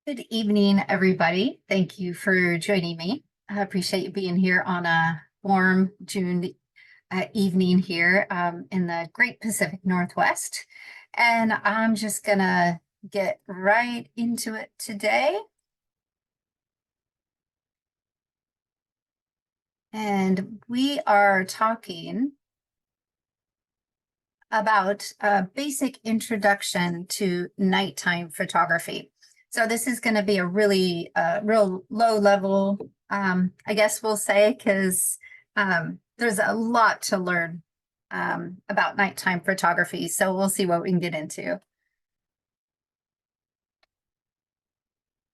Good evening, everybody. Thank you for joining me. I appreciate you being here on a warm June evening here in the Great Pacific Northwest. And I'm just gonna get right into it today. And we are talking about a basic introduction to nighttime photography. So this is going to be a really real low level, I guess we'll say, because there's a lot to learn about nighttime photography. So we'll see what we can get into.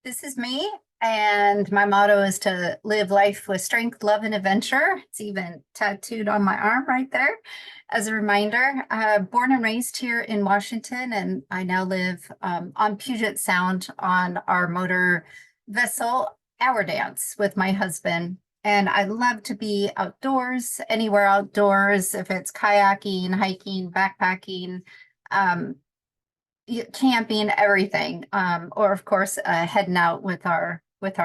This is me, and my motto is to live life with strength, love, and adventure. It's even tattooed on my arm right there as a reminder. Born and raised here in Washington, and I now live on Puget Sound on our motor vessel, Our Dance, with my husband. And I love to be outdoors, anywhere outdoors, if it's kayaking, hiking, backpacking, camping, everything, or of course heading out with our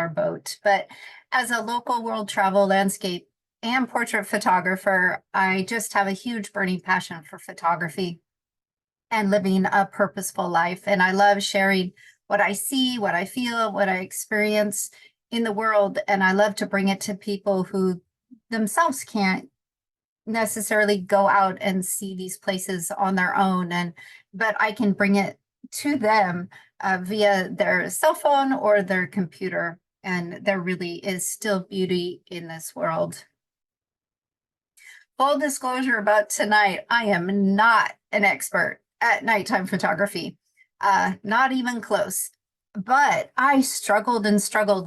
boat. But as a local world travel, landscape, and portrait photographer, I just have a huge burning passion for photography and living a purposeful life. And I love sharing what I see, what I feel, what I experience in the world. And I love to bring it to people who themselves can't necessarily go out and see these places on their own, but I can bring it to them via their cell phone or their computer, and there really is still beauty in this world. Full disclosure about tonight, I am not an expert at nighttime photography, not even close. But I struggled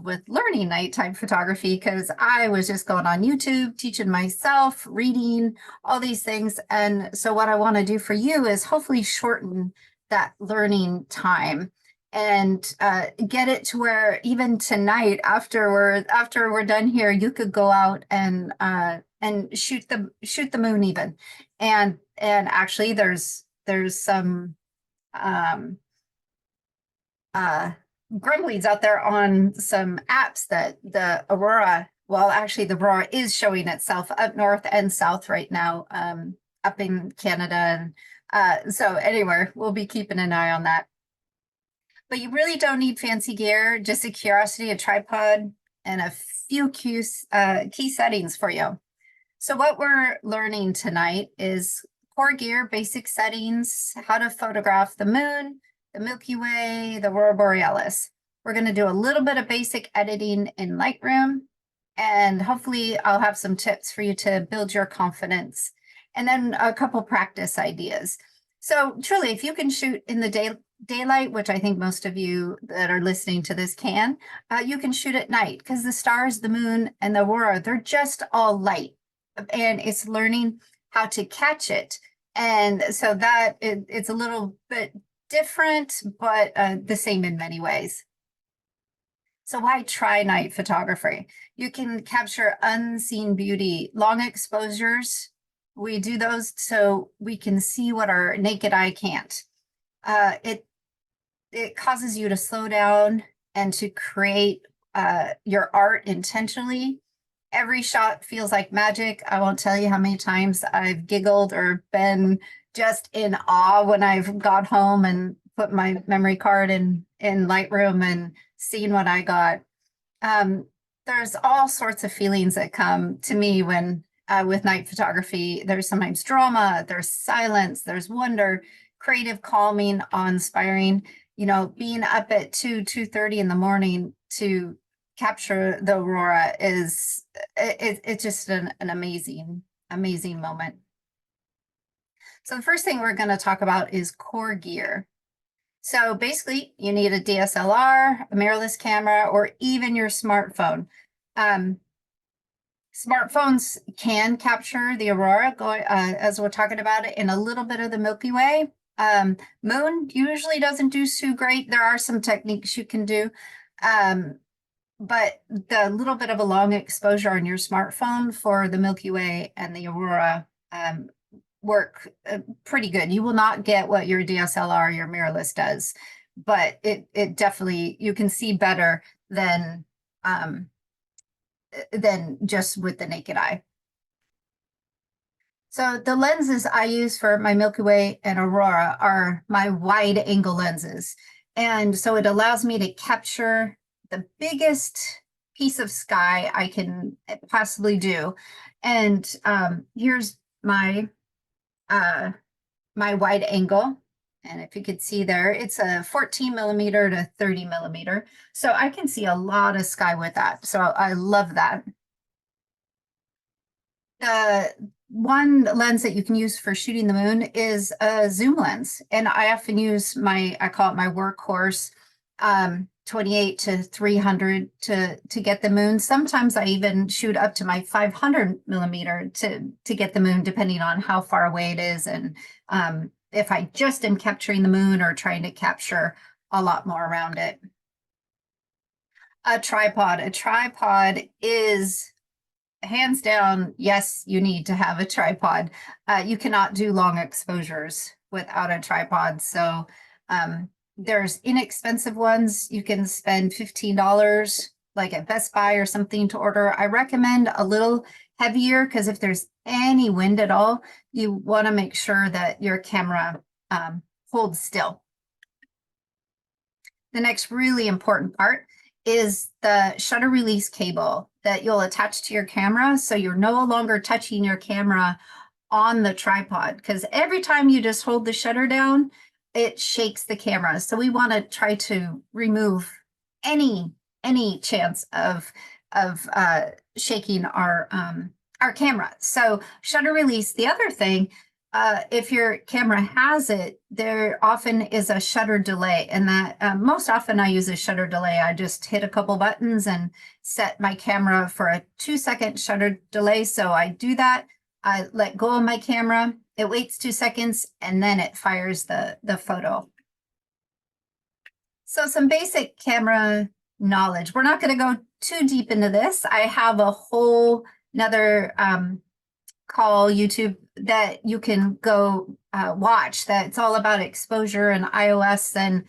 with learning nighttime photography because I was just going on YouTube, teaching myself, reading, all these things. And so what I want to do for you is hopefully shorten that learning time and get it to where even tonight, after we're done here, you could go out and shoot the moon even. And actually there's some grumblings out there on some apps that the Aurora, well, actually the Aurora is showing itself up north and south right now, up in Canada. And so anyway, we'll be keeping an eye on that. But you really don't need fancy gear, just a curiosity, a tripod, and a few key settings for you. So what we're learning tonight is core gear, basic settings, how to photograph the moon, the Milky Way, the Aurora Borealis. We're going to do a little bit of basic editing in Lightroom, and hopefully I'll have some tips for you to build your confidence, and then a couple practice ideas. So truly, if you can shoot in the daylight, which I think most of you that are listening to this can, you can shoot at night because the stars, the moon, and the aurora, they're just all light, and it's learning how to catch it. And so that it's a little bit different, but the same in many ways. So why try night photography? You can capture unseen beauty, long exposures. We do those so we can see what our naked eye can't. It causes you to slow down and to create your art intentionally. Every shot feels like magic. I won't tell you how many times I've giggled or been just in awe when I've got home and put my memory card in Lightroom and seen what I got. There's all sorts of feelings that come to me when with night photography. There's sometimes drama, there's silence, there's wonder, creative, calming, awe-inspiring. You know, being up at 2:30 in the morning to capture the aurora is it's just an amazing moment. So the first thing we're going to talk about is core gear. So basically, you need a DSLR, a mirrorless camera, or even your smartphone. Smartphones can capture the aurora, as we're talking about it, in a little bit of the Milky Way. Moon usually doesn't do too great. There are some techniques you can do. But the little bit of a long exposure on your smartphone for the Milky Way and the aurora work pretty good. You will not get what your DSLR, your mirrorless does, but it definitely, you can see better than just with the naked eye. So the lenses I use for my Milky Way and Aurora are my wide angle lenses. And so it allows me to capture the biggest piece of sky I can possibly do. And here's my my wide angle. And if you could see there, it's a 14 millimeter to 30 millimeter. So I can see a lot of sky with that. So I love that. The one lens that you can use for shooting the moon is a zoom lens. And I often use I call it my workhorse, 28 to 300 to get the moon. Sometimes I even shoot up to my 500 millimeter to get the moon, depending on how far away it is. And if I just am capturing the moon or trying to capture a lot more around it. A tripod is hands down, yes, you need to have a tripod. You cannot do long exposures without a tripod. So there's inexpensive ones. You can spend $15 like at Best Buy or something to order. I recommend a little heavier because if there's any wind at all, you want to make sure that your camera holds still. The next really important part is the shutter release cable that you'll attach to your camera. So you're no longer touching your camera on the tripod, because every time you just hold the shutter down, it shakes the camera. So we want to try to remove any chance of shaking our camera. So shutter release. The other thing, if your camera has it, there often is a shutter delay, and that most often I use a shutter delay. I just hit a couple buttons and set my camera for a 2-second shutter delay. So I do that. I let go of my camera. It waits 2 seconds, and then it fires the photo. So some basic camera knowledge. We're not going to go too deep into this. I have a whole another call YouTube that you can go watch, that's all about exposure and iOS and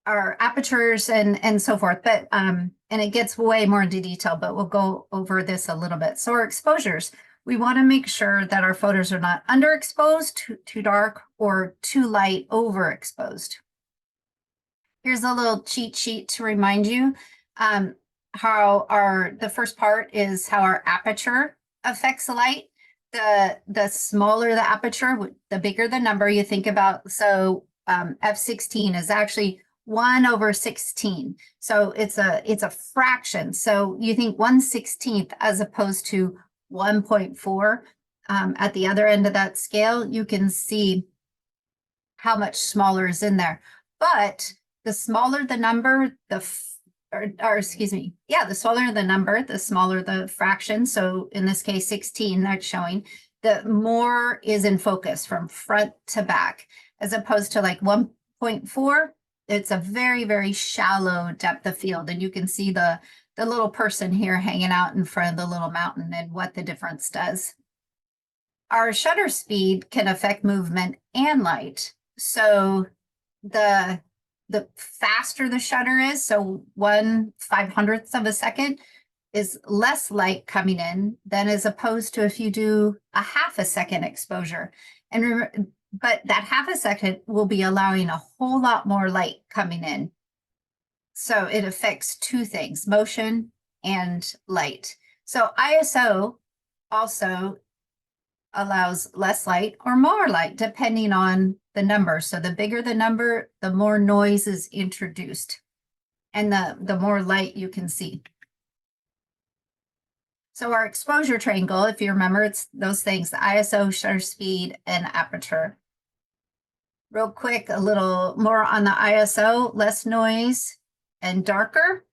our apertures and so forth. But and it gets way more into detail, but we'll go over this a little bit. So our exposures, we want to make sure that our photos are not underexposed, too dark, or too light, overexposed. Here's a little cheat sheet to remind you how the first part is how our aperture affects the light. The smaller the aperture, the bigger the number you think about. So f16 is actually 1/16. So it's a fraction. So you think 1/16 as opposed to 1.4 at the other end of that scale, you can see how much smaller is in there. But the smaller the number, the smaller the number, the smaller the fraction. So in this case, 16, that's showing, the more is in focus from front to back, as opposed to like 1.4. It's a very, very shallow depth of field. And you can see the little person here hanging out in front of the little mountain and what the difference does. Our shutter speed can affect movement and light. So the faster the shutter is, so 1/500th of a second, is less light coming in than as opposed to if you do a 1/2 second exposure. But that 1/2 second will be allowing a whole lot more light coming in. So it affects two things, motion and light. So ISO also allows less light or more light, depending on the number. So the bigger the number, the more noise is introduced, and the more light you can see. So our exposure triangle, if you remember, it's those things, the ISO, shutter speed, and aperture. Real quick, a little more on the ISO, less noise and darker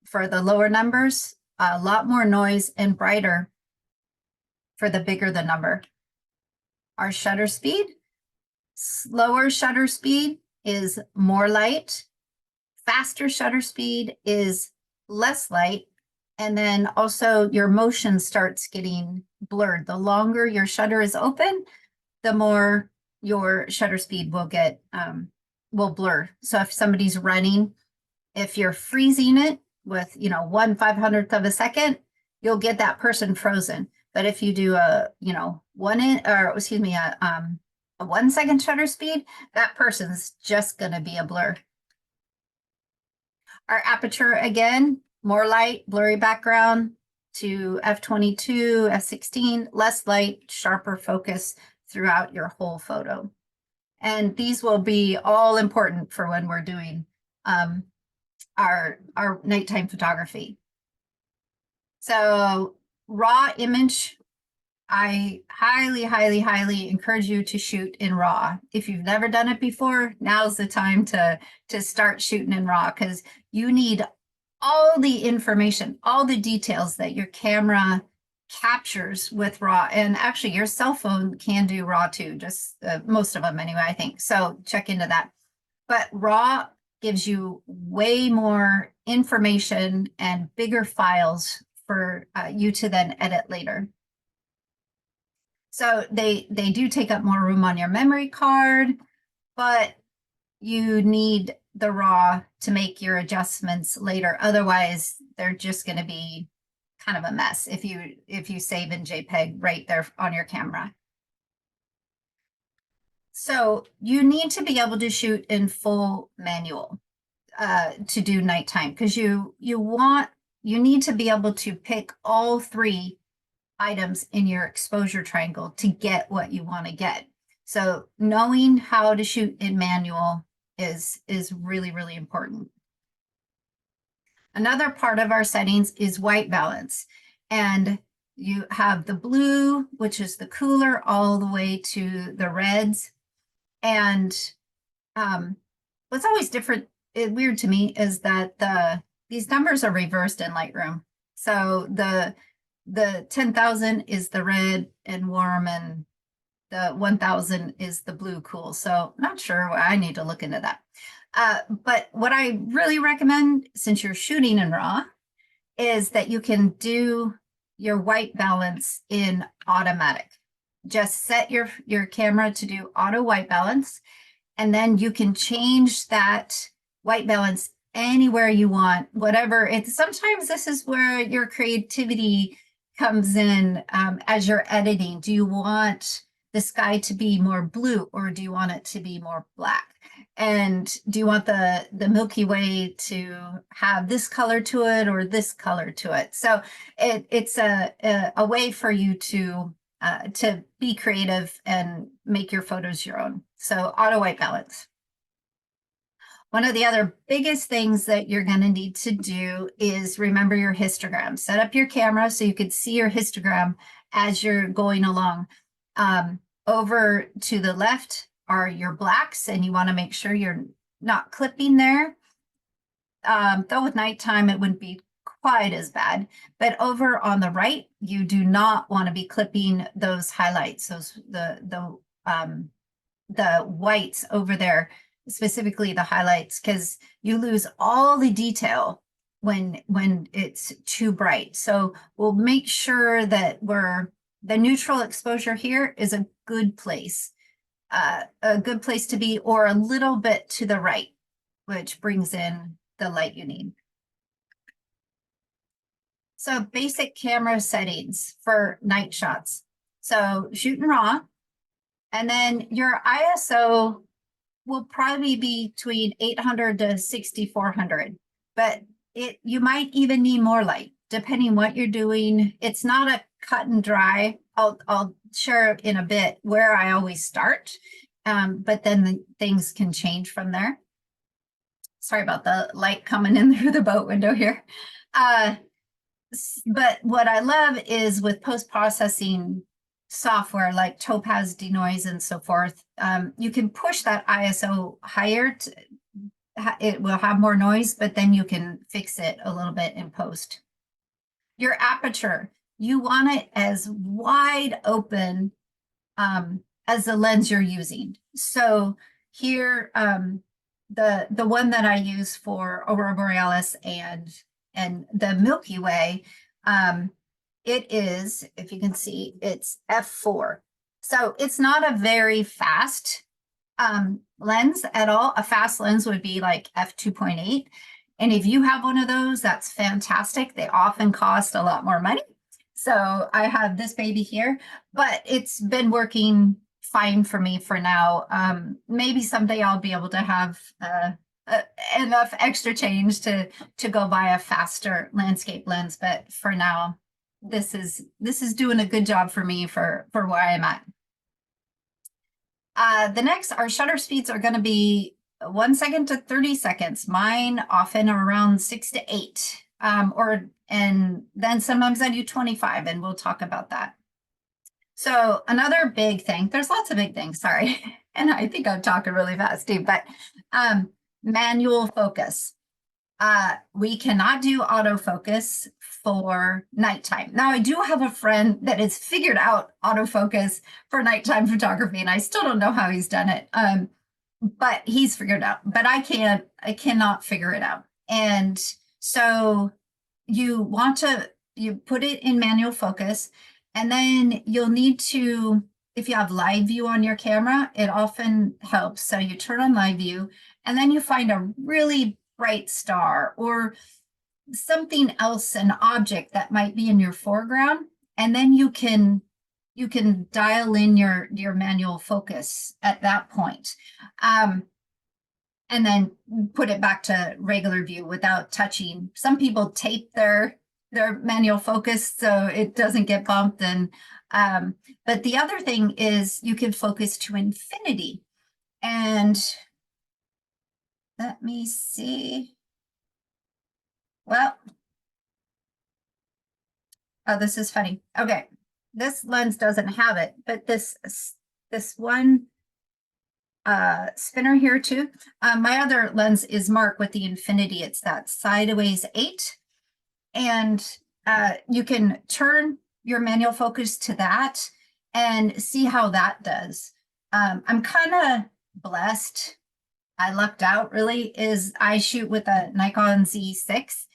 for the lower numbers, a lot more noise and brighter for the bigger the number. Our shutter speed, slower shutter speed is more light. Faster shutter speed is less light. And then also your motion starts getting blurred. The longer your shutter is open, the more your shutter speed will get will blur. So if somebody's running, if you're freezing it with, 1/500th of a second, you'll get that person frozen. But if you do a, 1 second shutter speed, that person's just going to be a blur. Our aperture, again, more light, blurry background to f22, f16, less light, sharper focus throughout your whole photo. And these will be all important for when we're doing our nighttime photography. So raw image, I highly, highly, highly encourage you to shoot in RAW. If you've never done it before, now's the time to start shooting in RAW, because you need all the information, all the details that your camera captures with RAW. And actually your cell phone can do RAW too, just most of them anyway, I think. So check into that. But RAW gives you way more information and bigger files for you to then edit later. So they do take up more room on your memory card, but you need the RAW to make your adjustments later. Otherwise, they're just going to be kind of a mess if you save in JPEG right there on your camera. So you need to be able to shoot in full manual to do nighttime, because you need to be able to pick all three items in your exposure triangle to get what you want to get. So knowing how to shoot in manual is really, really important. Another part of our settings is white balance. And you have the blue, which is the cooler, all the way to the reds. And what's always weird to me is that these numbers are reversed in Lightroom. So the 10,000 is the red and warm, and the 1,000 is the blue cool. So not sure, I need to look into that. But what I really recommend, since you're shooting in RAW, is that you can do your white balance in automatic. Just set your camera to do auto white balance, and then you can change that white balance anywhere you want, whatever. Sometimes this is where your creativity comes in as you're editing. Do you want the sky to be more blue, or do you want it to be more black? And do you want the Milky Way to have this color to it or this color to it? So it's a way for you to be creative and make your photos your own. So auto white balance. One of the other biggest things that you're going to need to do is remember your histogram. Set up your camera so you can see your histogram as you're going along. Over to the left are your blacks, and you want to make sure you're not clipping there. Though with nighttime, it wouldn't be quite as bad. But over on the right, you do not want to be clipping those highlights, the whites over there, specifically the highlights, because you lose all the detail when it's too bright. So we'll make sure that the neutral exposure here is a good place to be, or a little bit to the right, which brings in the light you need. So basic camera settings for night shots. So shoot in RAW, and then your ISO will probably be between 800 to 6400, but you might even need more light depending what you're doing. It's not a cut and dry. I'll share in a bit where I always start, but then things can change from there. Sorry about the light coming in through the boat window here. But what I love is with post-processing software like Topaz, Denoise, and so forth, you can push that ISO higher. It will have more noise, but then you can fix it a little bit in post. Your aperture, you want it as wide open as the lens you're using. So here, the one that I use for Aurora Borealis and the Milky Way, it is, if you can see, it's f4. So it's not a very fast lens at all, a fast lens would be like f2.8. And if you have one of those, that's fantastic. They often cost a lot more money. So I have this baby here, but it's been working fine for me for now. Maybe someday I'll be able to have enough extra change to go buy a faster landscape lens, but for now, this is doing a good job for me for where I'm at. The next, our shutter speeds are going to be 1 second to 30 seconds. Mine often are around 6 to 8, and then sometimes I do 25, and we'll talk about that. So another big thing, there's lots of big things, sorry, and I think I'm talking really fast too, but manual focus. We cannot do autofocus for nighttime. Now, I do have a friend that has figured out autofocus for nighttime photography, and I still don't know how he's done it. But he's figured it out, but I cannot figure it out. And so you put it in manual focus, and then you'll need to, if you have live view on your camera, it often helps. So you turn on live view, and then you find a really bright star or something else, an object that might be in your foreground, and then you can dial in your manual focus at that point, and then put it back to regular view without touching. Some people tape their manual focus so it doesn't get bumped, and but the other thing is you can focus to infinity. And let me see. Well, oh, this is funny. Okay, this lens doesn't have it, but this one spinner here too. My other lens is marked with the infinity. It's that sideways 8, and you can turn your manual focus to that and see how that does. I'm kind of blessed. I lucked out, really, is I shoot with a Nikon Z6,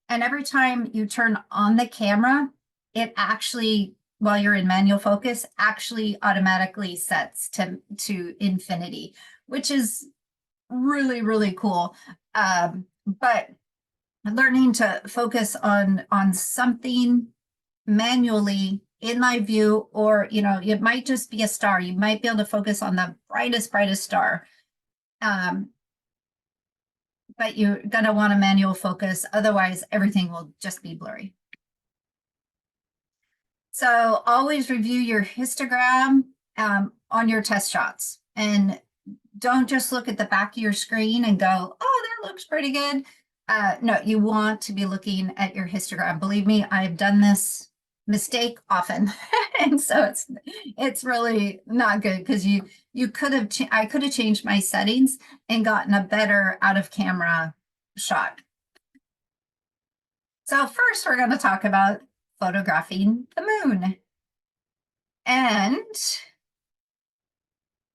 and every time you turn on the camera, it actually, while you're in manual focus, actually automatically sets to infinity, which is really, really cool. But learning to focus on something manually in my view, or it might just be a star. You might be able to focus on the brightest star. But you're going to want a manual focus. Otherwise, everything will just be blurry. So always review your histogram on your test shots. And don't just look at the back of your screen and go, oh, that looks pretty good. No, you want to be looking at your histogram. Believe me, I've done this mistake often. And so it's really not good, because I could have changed my settings and gotten a better out of camera shot. So first we're going to talk about photographing the moon. And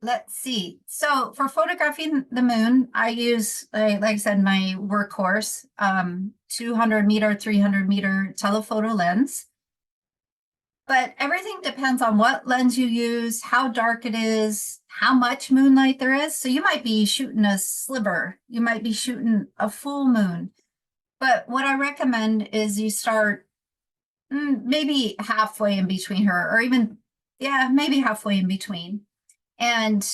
let's see. So for photographing the moon, I use, like I said, my workhorse, 200 meter, 300 meter telephoto lens. But everything depends on what lens you use, how dark it is, how much moonlight there is. So you might be shooting a sliver, you might be shooting a full moon. But what I recommend is you start maybe halfway in between her, or even, yeah, maybe halfway in between. And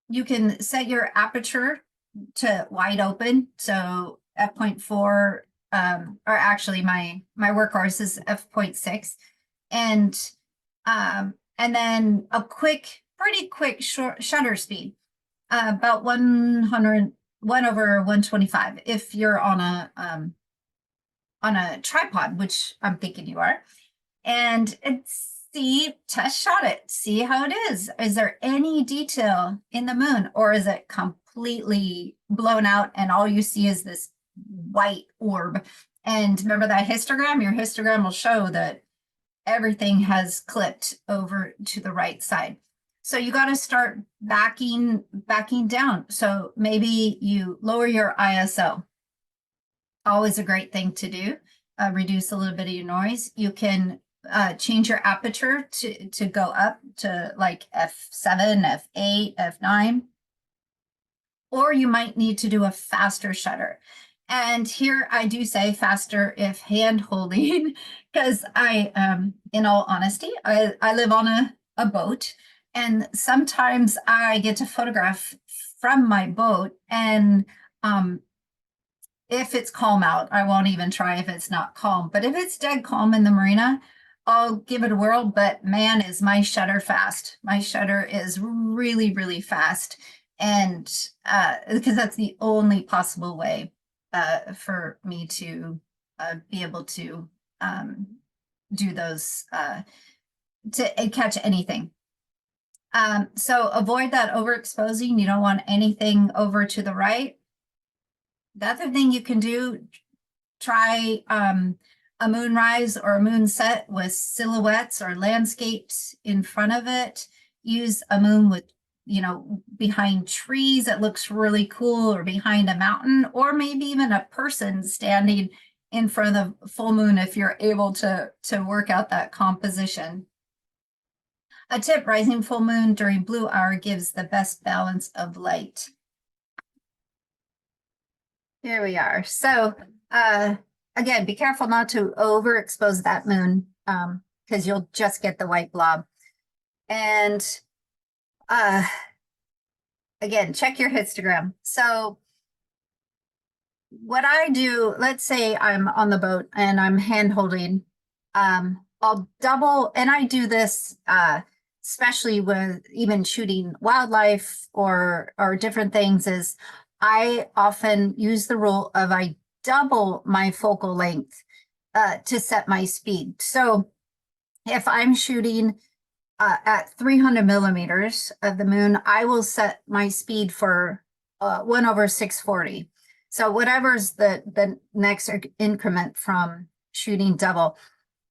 you can set your aperture to wide open. So f.4, or actually my workhorse is f.6. And then a pretty quick shutter speed, about 1/125 if you're on a tripod, which I'm thinking you are. And test shot it, see how it is. Is there any detail in the moon, or is it completely blown out and all you see is this white orb? And remember that histogram? Your histogram will show that everything has clipped over to the right side. So you got to start backing down. So maybe you lower your ISO. Always a great thing to do. Reduce a little bit of your noise. You can change your aperture to go up to like f7, f8, f9. or you might need to do a faster shutter. And here I do say faster if hand holding, because in all honesty, I live on a boat, and sometimes I get to photograph from my boat, and if it's calm out, I won't even try if it's not calm. But if it's dead calm in the marina, I'll give it a whirl. But man, is my shutter fast. My shutter is really, really fast. And because that's the only possible way for me to be able to do those, to catch anything. So avoid that overexposing. You don't want anything over to the right. The other thing you can do, try a moonrise or a moonset with silhouettes or landscapes in front of it. Use a moon with, behind trees. It looks really cool, or behind a mountain, or maybe even a person standing in front of the full moon if you're able to work out that composition. A tip, rising full moon during blue hour gives the best balance of light. Here we are. So again, be careful not to overexpose that moon, because you'll just get the white blob. And again, check your histogram. So what I do, let's say I'm on the boat and I'm hand holding, I'll double, and I do this especially with even shooting wildlife or different things, is I often use the rule of I double my focal length to set my speed. So if I'm shooting at 300 millimeters of the moon, I will set my speed for 1/640. So whatever's the next increment from shooting double.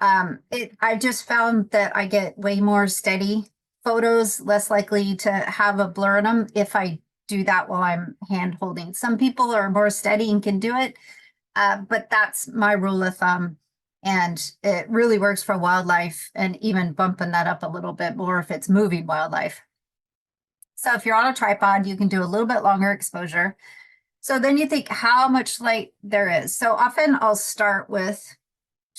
I just found that I get way more steady photos, less likely to have a blur in them if I do that while I'm hand holding. Some people are more steady and can do it, but that's my rule of thumb. And it really works for wildlife, and even bumping that up a little bit more if it's moving wildlife. So if you're on a tripod, you can do a little bit longer exposure. So then you think how much light there is. So often I'll start with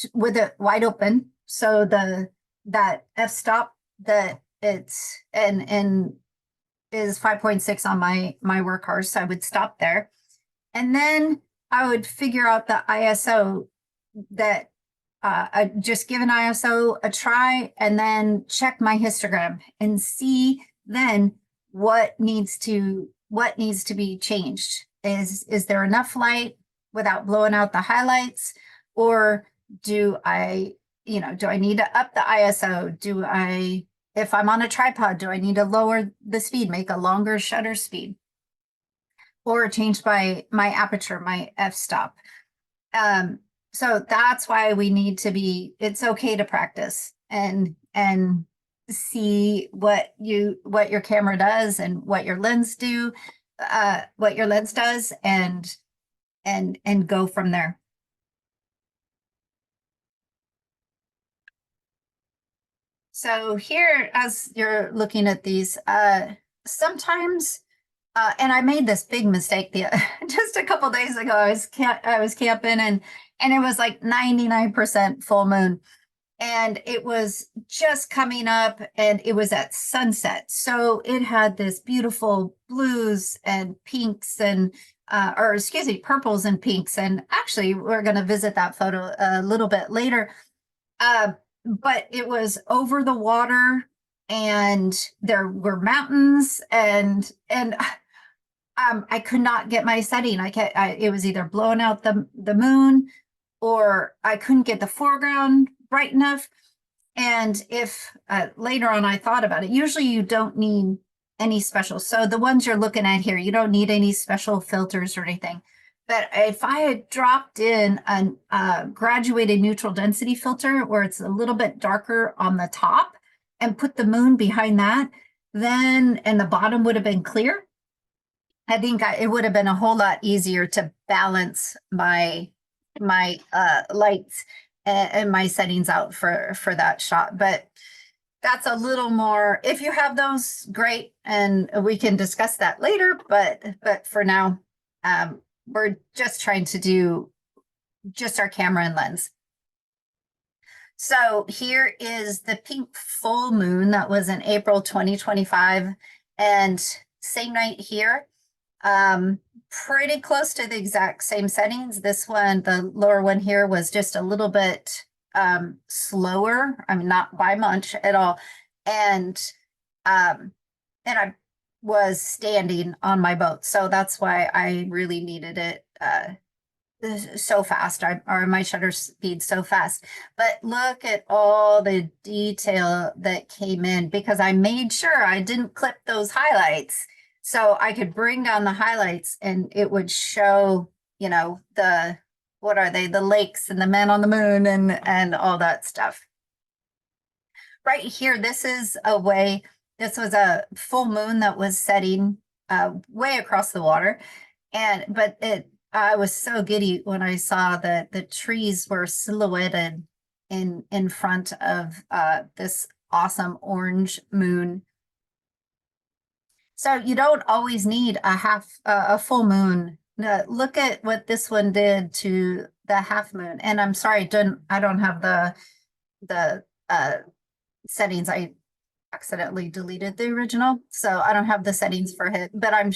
it wide open. So that f-stop that it's and is 5.6 on my work horse. So I would stop there. And then I would figure out the ISO that I just give an ISO a try, and then check my histogram and see then what needs to be changed. Is there enough light without blowing out the highlights, or do I need to up the ISO? If I'm on a tripod, do I need to lower the speed, make a longer shutter speed, or change my aperture, my f-stop? So that's why we need to be, it's okay to practice and see what your camera does and what your lens does, and go from there. So here, as you're looking at these, sometimes, and I made this big mistake just a couple days ago. I was camping, and it was like 99% full moon, and it was just coming up, and it was at sunset. So it had this beautiful blues and pinks and purples and pinks. And actually, we're going to visit that photo a little bit later. But it was over the water, and there were mountains, and I could not get my setting. It was either blowing out the moon, or I couldn't get the foreground bright enough. And if later on I thought about it, usually you don't need any special. So the ones you're looking at here, you don't need any special filters or anything. But if I had dropped in a graduated neutral density filter where it's a little bit darker on the top, and put the moon behind that, and the bottom would have been clear, I think it would have been a whole lot easier to balance my lights and my settings out for that shot. But that's a little more, if you have those, great, and we can discuss that later, but for now, we're just trying to do just our camera and lens. So here is the pink full moon that was in April 2025, and same night here. Pretty close to the exact same settings. This one, the lower one here, was just a little bit slower. I mean, not by much at all. And I was standing on my boat, so that's why I really needed it so fast, or my shutter speed so fast. But look at all the detail that came in, because I made sure I didn't clip those highlights, so I could bring down the highlights and it would show, you know, the, what are they, the lakes and the man on the moon and all that stuff. Right here, this is a way, this was a full moon that was setting way across the water. But I was so giddy when I saw that the trees were silhouetted in front of this awesome orange moon. So you don't always need a full moon. Look at what this one did to the half moon. And I'm sorry, I don't have the settings. I accidentally deleted the original, so I don't have the settings for it, but I'm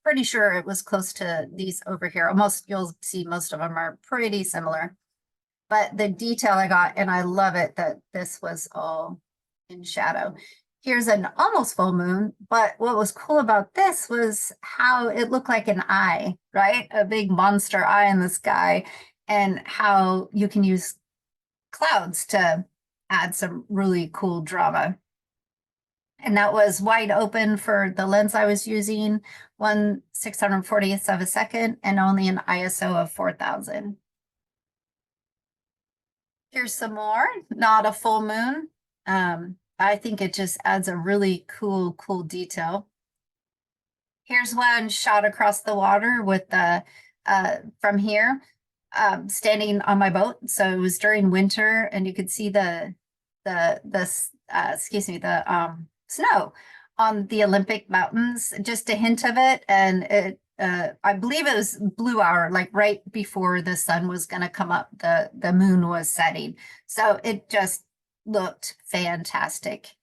pretty sure it was close to these over here. Almost, you'll see most of them are pretty similar, but the detail I got, and I love it that this was all in shadow. Here's an almost full moon, but what was cool about this was how it looked like an eye, right? A big monster eye in the sky, and how you can use clouds to add some really cool drama. And that was wide open for the lens I was using, 1/640th of a second, and only an ISO of 4000. Here's some more, not a full moon. I think it just adds a really cool detail. Here's one shot across the water with the, from here, standing on my boat. So it was during winter, and you could see the excuse me, the snow on the Olympic Mountains, just a hint of it. And it, I believe it was blue hour, like right before the sun was going to come up, the moon was setting. So it just looked fantastic.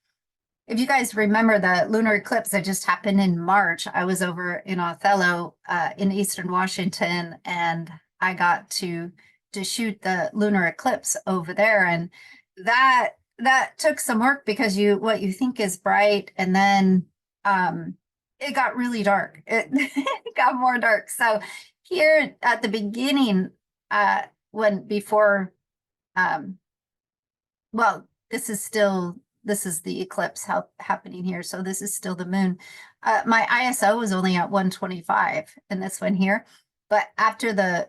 If you guys remember the lunar eclipse that just happened in March, I was over in Othello in Eastern Washington, and I got to shoot the lunar eclipse over there. And that took some work, because what you think is bright, and then it got really dark. It got more dark. So here at the beginning, well, this is the eclipse happening here. So this is still the moon. My ISO was only at 125 in this one here, but after the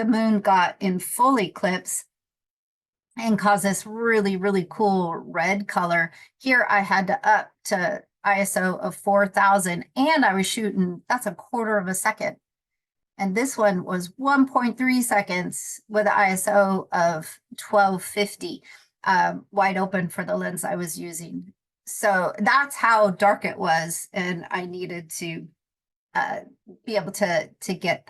moon got in full eclipse and caused this really cool red color, here I had to up to ISO of 4000, and I was shooting, that's a quarter of a second. And this one was 1.3 seconds with an ISO of 1250, wide open for the lens I was using. So that's how dark it was, and I needed to be able to get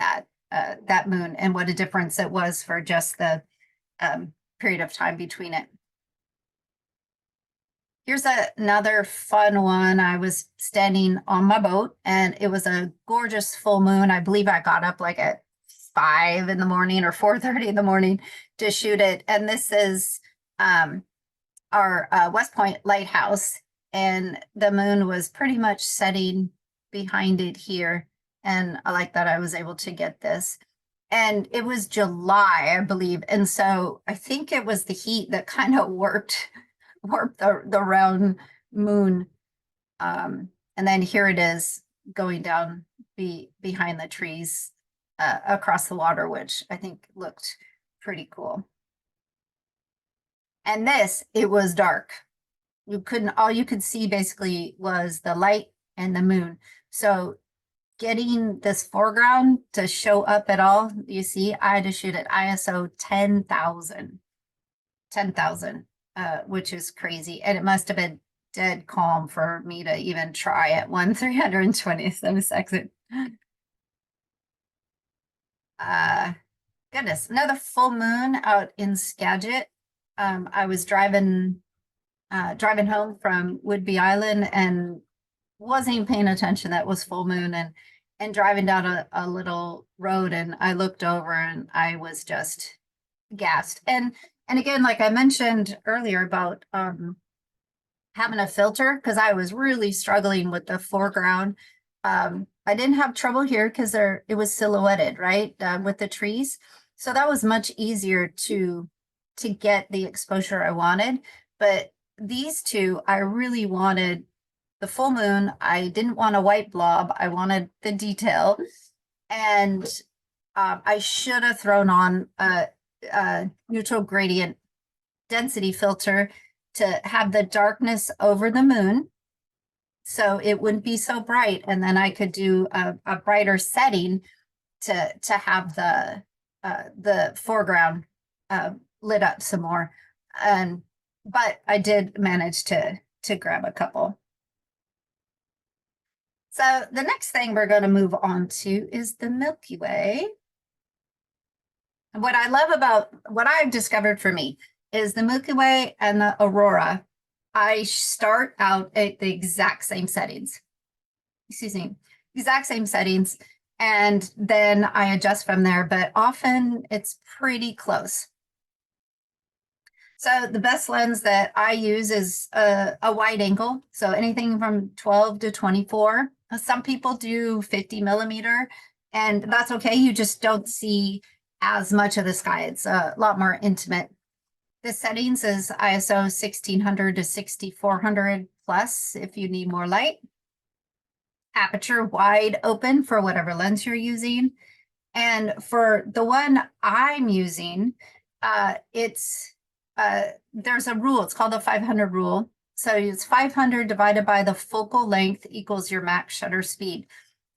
that moon, and what a difference it was for just the period of time between it. Here's another fun one. I was standing on my boat, and it was a gorgeous full moon. I believe I got up like at 5 in the morning or 4:30 in the morning to shoot it. And this is our West Point lighthouse, and the moon was pretty much setting behind it here. And I like that I was able to get this. And it was July, I believe. And so I think it was the heat that kind of warped the round moon. And then here it is going down behind the trees across the water, which I think looked pretty cool. And this, it was dark. All you could see basically was the light and the moon. So getting this foreground to show up at all, you see, I had to shoot at ISO 10,000, which is crazy. And it must have been dead calm for me to even try at 1/320th of a second. Goodness, another full moon out in Skagit. I was driving home from Whidbey Island and wasn't even paying attention that was full moon, and driving down a little road, and I looked over and I was just gassed. And again, like I mentioned earlier about having a filter, because I was really struggling with the foreground. I didn't have trouble here because it was silhouetted, right, with the trees. So that was much easier to get the exposure I wanted. But these two, I really wanted the full moon. I didn't want a white blob. I wanted the detail. And I should have thrown on a neutral gradient density filter to have the darkness over the moon, so it wouldn't be so bright. And then I could do a brighter setting to have the foreground lit up some more. But I did manage to grab a couple. So the next thing we're going to move on to is the Milky Way. And what I love about what I've discovered for me is the Milky Way and the Aurora. I start out at the exact same settings. Excuse me, exact same settings. And then I adjust from there, but often it's pretty close. So the best lens that I use is a wide angle. So anything from 12 to 24. Some people do 50 millimeter, and that's okay. You just don't see as much of the sky. It's a lot more intimate. The settings is ISO 1600 to 6400 plus if you need more light. Aperture wide open for whatever lens you're using. And for the one I'm using, there's a rule. It's called the 500 rule. So it's 500 divided by the focal length equals your max shutter speed.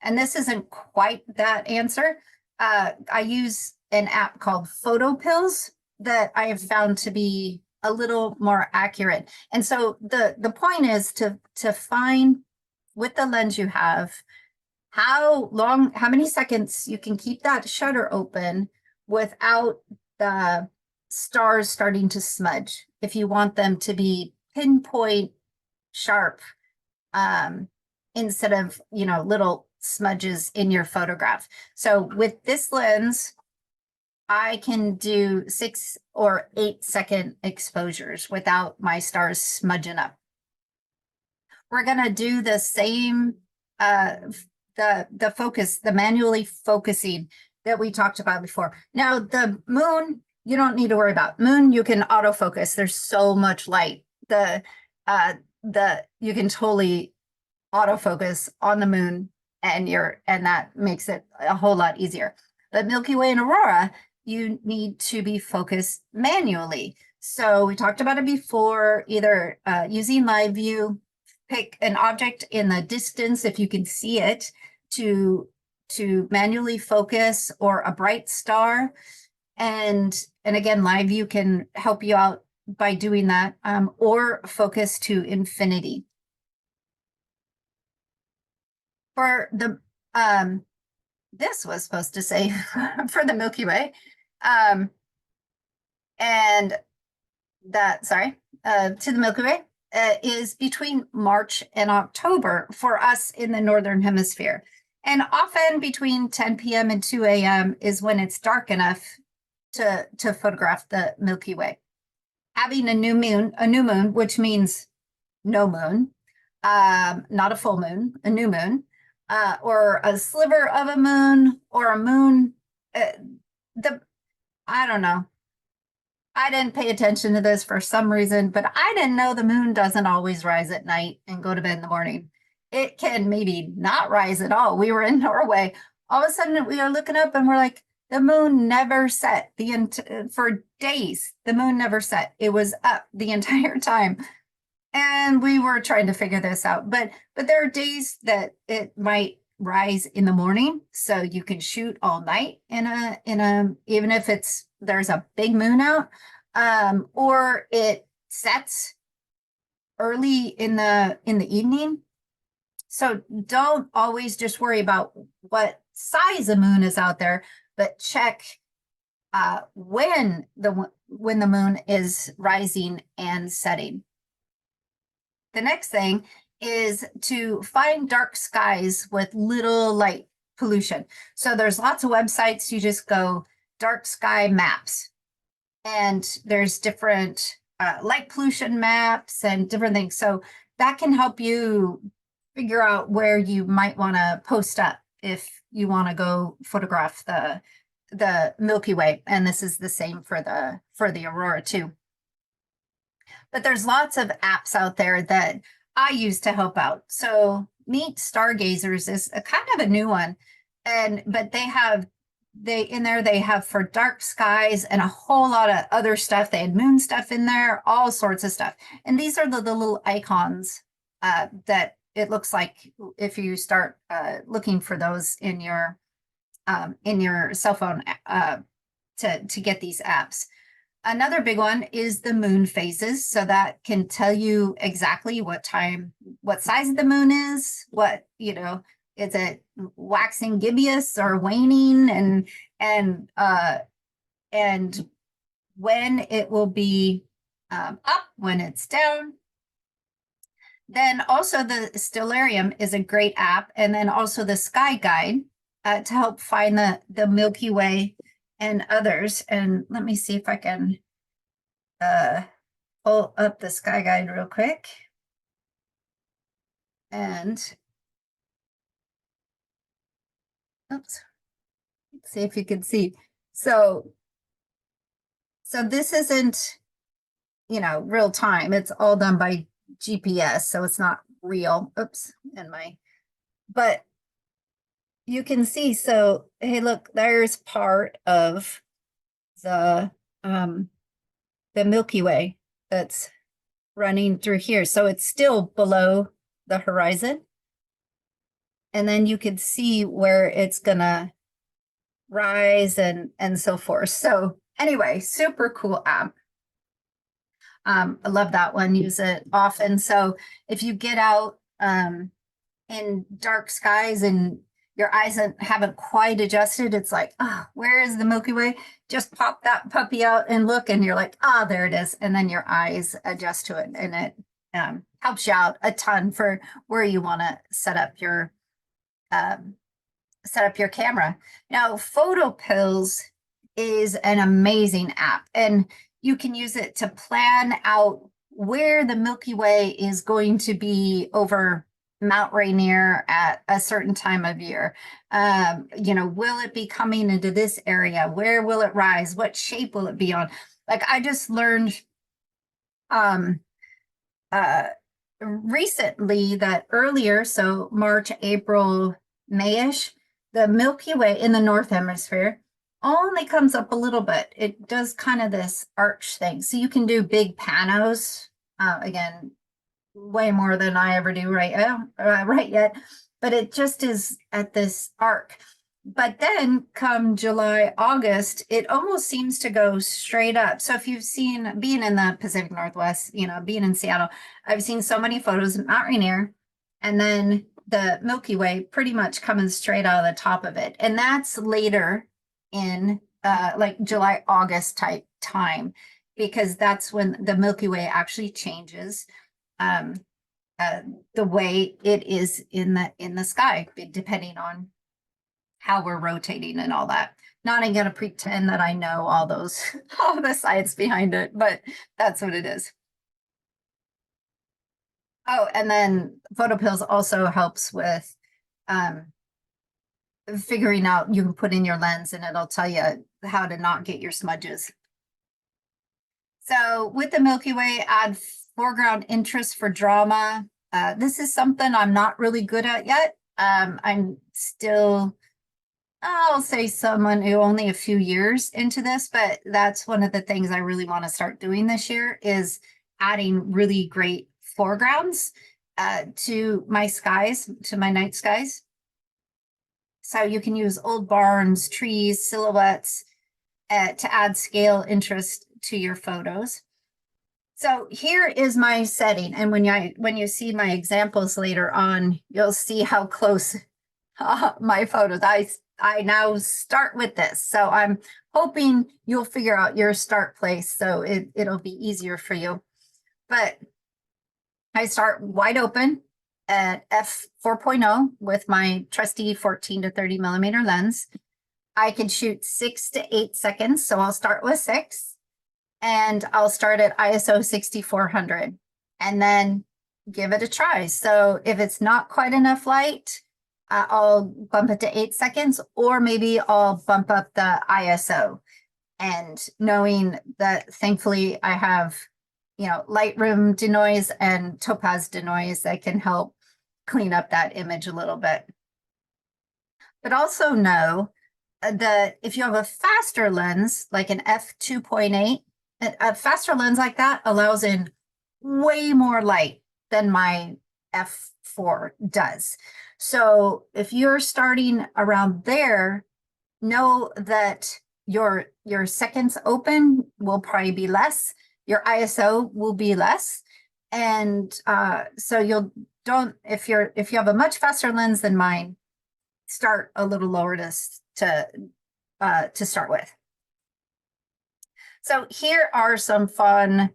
And this isn't quite that answer. I use an app called Photo Pills that I have found to be a little more accurate. And so the point is to find with the lens you have, how many seconds you can keep that shutter open without the stars starting to smudge, if you want them to be pinpoint sharp, instead of, little smudges in your photograph. So with this lens, I can do 6 or 8 second exposures without my stars smudging up. We're going to do the same, the focus, the manually focusing that we talked about before. Now, the moon, you don't need to worry about. Moon, you can autofocus. There's so much light. You can totally autofocus on the moon, and that makes it a whole lot easier. But Milky Way and Aurora, you need to be focused manually. So we talked about it before, either using live view, pick an object in the distance if you can see it to manually focus, or a bright star. And again, live view can help you out by doing that, or focus to infinity. For the this was supposed to say for the Milky Way, and that, sorry, to the Milky Way is between March and October for us in the Northern Hemisphere. And often between 10 p.m. and 2 a.m. is when it's dark enough to photograph the Milky Way. Having a new moon, which means no moon, not a full moon, a new moon, or a sliver of a moon, or a moon, I don't know. I didn't pay attention to this for some reason, but I didn't know the moon doesn't always rise at night and go to bed in the morning. It can maybe not rise at all. We were in Norway. All of a sudden we are looking up and we're like, the moon never set for days. The moon never set. It was up the entire time. And we were trying to figure this out. But there are days that it might rise in the morning, so you can shoot all night in a even if there's a big moon out, or it sets early in the evening. So don't always just worry about what size of moon is out there, but check when the moon is rising and setting. The next thing is to find dark skies with little light pollution. So there's lots of websites. You just go dark sky maps, and there's different light pollution maps and different things. So that can help you figure out where you might want to post up if you want to go photograph the Milky Way. And this is the same for the aurora too. But there's lots of apps out there that I use to help out. So Meet Stargazers is a kind of a new one, but they have for dark skies and a whole lot of other stuff. They had moon stuff in there, all sorts of stuff. And these are the little icons that it looks like if you start looking for those in your cell phone to get these apps. Another big one is the moon phases. So that can tell you exactly what size of the moon is, is it waxing gibbous or waning, and when it will be up, when it's down. Then also the Stellarium is a great app, and then also the Sky Guide to help find the Milky Way and others. And let me see if I can pull up the Sky Guide real quick. And oops, let's see if you can see. So this isn't, real time. It's all done by GPS, so it's not real. Oops, but you can see, so hey, look, there's part of the Milky Way that's running through here. So it's still below the horizon. And then you can see where it's gonna rise and so forth. So anyway, super cool app. I love that one, use it often. So if you get out in dark skies and your eyes haven't quite adjusted, it's like, oh, where is the Milky Way? Just pop that puppy out and look, and you're like, oh, there it is. And then your eyes adjust to it, and it helps you out a ton for where you want to set up your camera. Now, PhotoPills is an amazing app, and you can use it to plan out where the Milky Way is going to be over Mount Rainier at a certain time of year. Will it be coming into this area? Where will it rise? What shape will it be on? Like, I just learned recently that earlier, so March, April, Mayish, the Milky Way in the North Hemisphere only comes up a little bit. It does kind of this arch thing. So you can do big panos, again, way more than I ever do right yet, but it just is at this arc. But then come July, August, it almost seems to go straight up. So if you've seen, being in the Pacific Northwest, being in Seattle, I've seen so many photos of Mount Rainier, and then the Milky Way pretty much coming straight out of the top of it. And that's later in like July, August type time, because that's when the Milky Way actually changes the way it is in the sky, depending on how we're rotating and all that. Not even going to pretend that I know all the science behind it, but that's what it is. Oh, and then PhotoPills also helps with figuring out, you can put in your lens and it'll tell you how to not get your smudges. So with the Milky Way, add foreground interest for drama. This is something I'm not really good at yet. I'm still, I'll say, someone who only a few years into this, but that's one of the things I really want to start doing this year, is adding really great foregrounds to my skies, to my night skies. So you can use old barns, trees, silhouettes to add scale interest to your photos. So here is my setting. And when you see my examples later on, you'll see how close my photos. I now start with this. So I'm hoping you'll figure out your start place so it'll be easier for you. But I start wide open at f4.0 with my trusty 14 to 30 millimeter lens. I can shoot 6 to 8 seconds. So I'll start with 6 and I'll start at ISO 6400 and then give it a try. So if it's not quite enough light, I'll bump it to 8 seconds, or maybe I'll bump up the ISO. And knowing that thankfully I have, Lightroom denoise and Topaz denoise that can help clean up that image a little bit. But also know that if you have a faster lens, like an f2.8, a faster lens like that allows in way more light than my f4 does. So if you're starting around there, know that your seconds open will probably be less, your ISO will be less. And so if you have a much faster lens than mine, start a little lower to start with. So here are some fun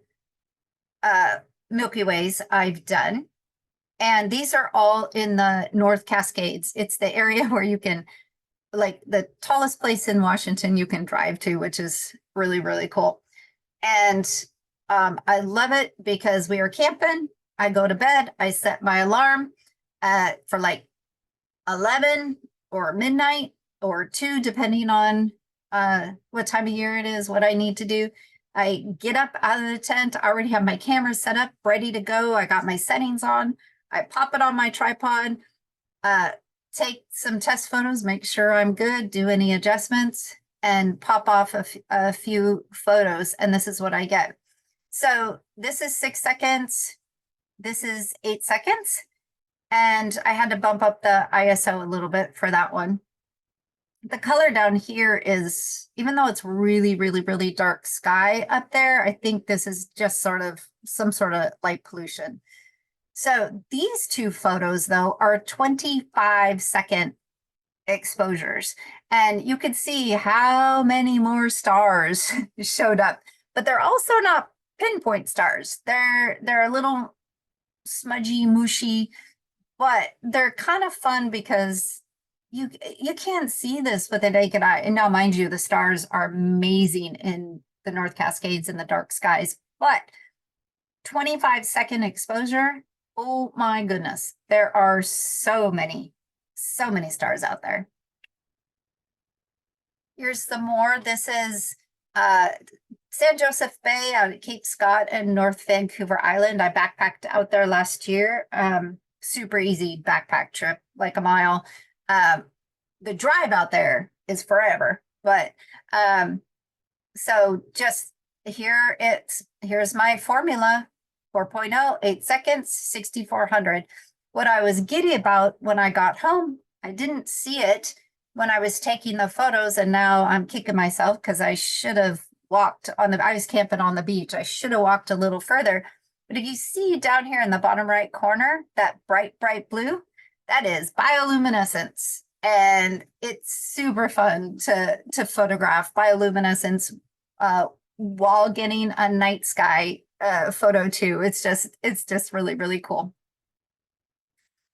Milky Ways I've done. And these are all in the North Cascades. It's the area where you can, like the tallest place in Washington you can drive to, which is really, really cool. And I love it because we are camping. I go to bed, I set my alarm for like 11 or midnight or 2, depending on what time of year it is, what I need to do. I get up out of the tent. I already have my camera set up, ready to go. I got my settings on. I pop it on my tripod, take some test photos, make sure I'm good, do any adjustments, and pop off a few photos. And this is what I get. So this is 6 seconds. This is 8 seconds. And I had to bump up the ISO a little bit for that one. The color down here is, even though it's really, really, really dark sky up there, I think this is just sort of some sort of light pollution. So these two photos, though, are 25-second exposures. And you can see how many more stars showed up. But they're also not pinpoint stars. They're a little smudgy, mushy, but they're kind of fun because you can't see this with the naked eye. And now, mind you, the stars are amazing in the North Cascades and the dark skies. But 25-second exposure, oh my goodness, there are so many stars out there. Here's some more. This is San Joseph Bay out at Cape Scott and North Vancouver Island. I backpacked out there last year. Super easy backpack trip, like a mile. The drive out there is forever, but so just here's my formula: 4.0, 8 seconds, 6400. What I was giddy about when I got home, I didn't see it when I was taking the photos, and now I'm kicking myself because I should have walked I was camping on the beach. I should have walked a little further. But if you see down here in the bottom right corner, that bright, bright blue, that is bioluminescence. And it's super fun to photograph bioluminescence while getting a night sky photo too. It's just really, really cool.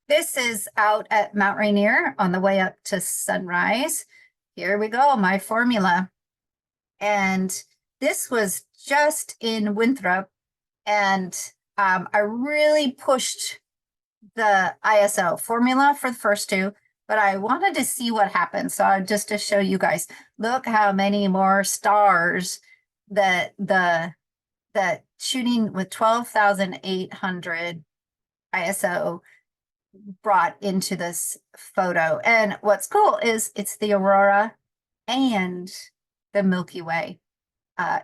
This is out at Mount Rainier on the way up to sunrise. Here we go, my formula. And this was just in Winthrop. And I really pushed the ISO formula for the first two, but I wanted to see what happened. So just to show you guys, look how many more stars that shooting with 12,800 ISO brought into this photo. And what's cool is it's the Aurora and the Milky Way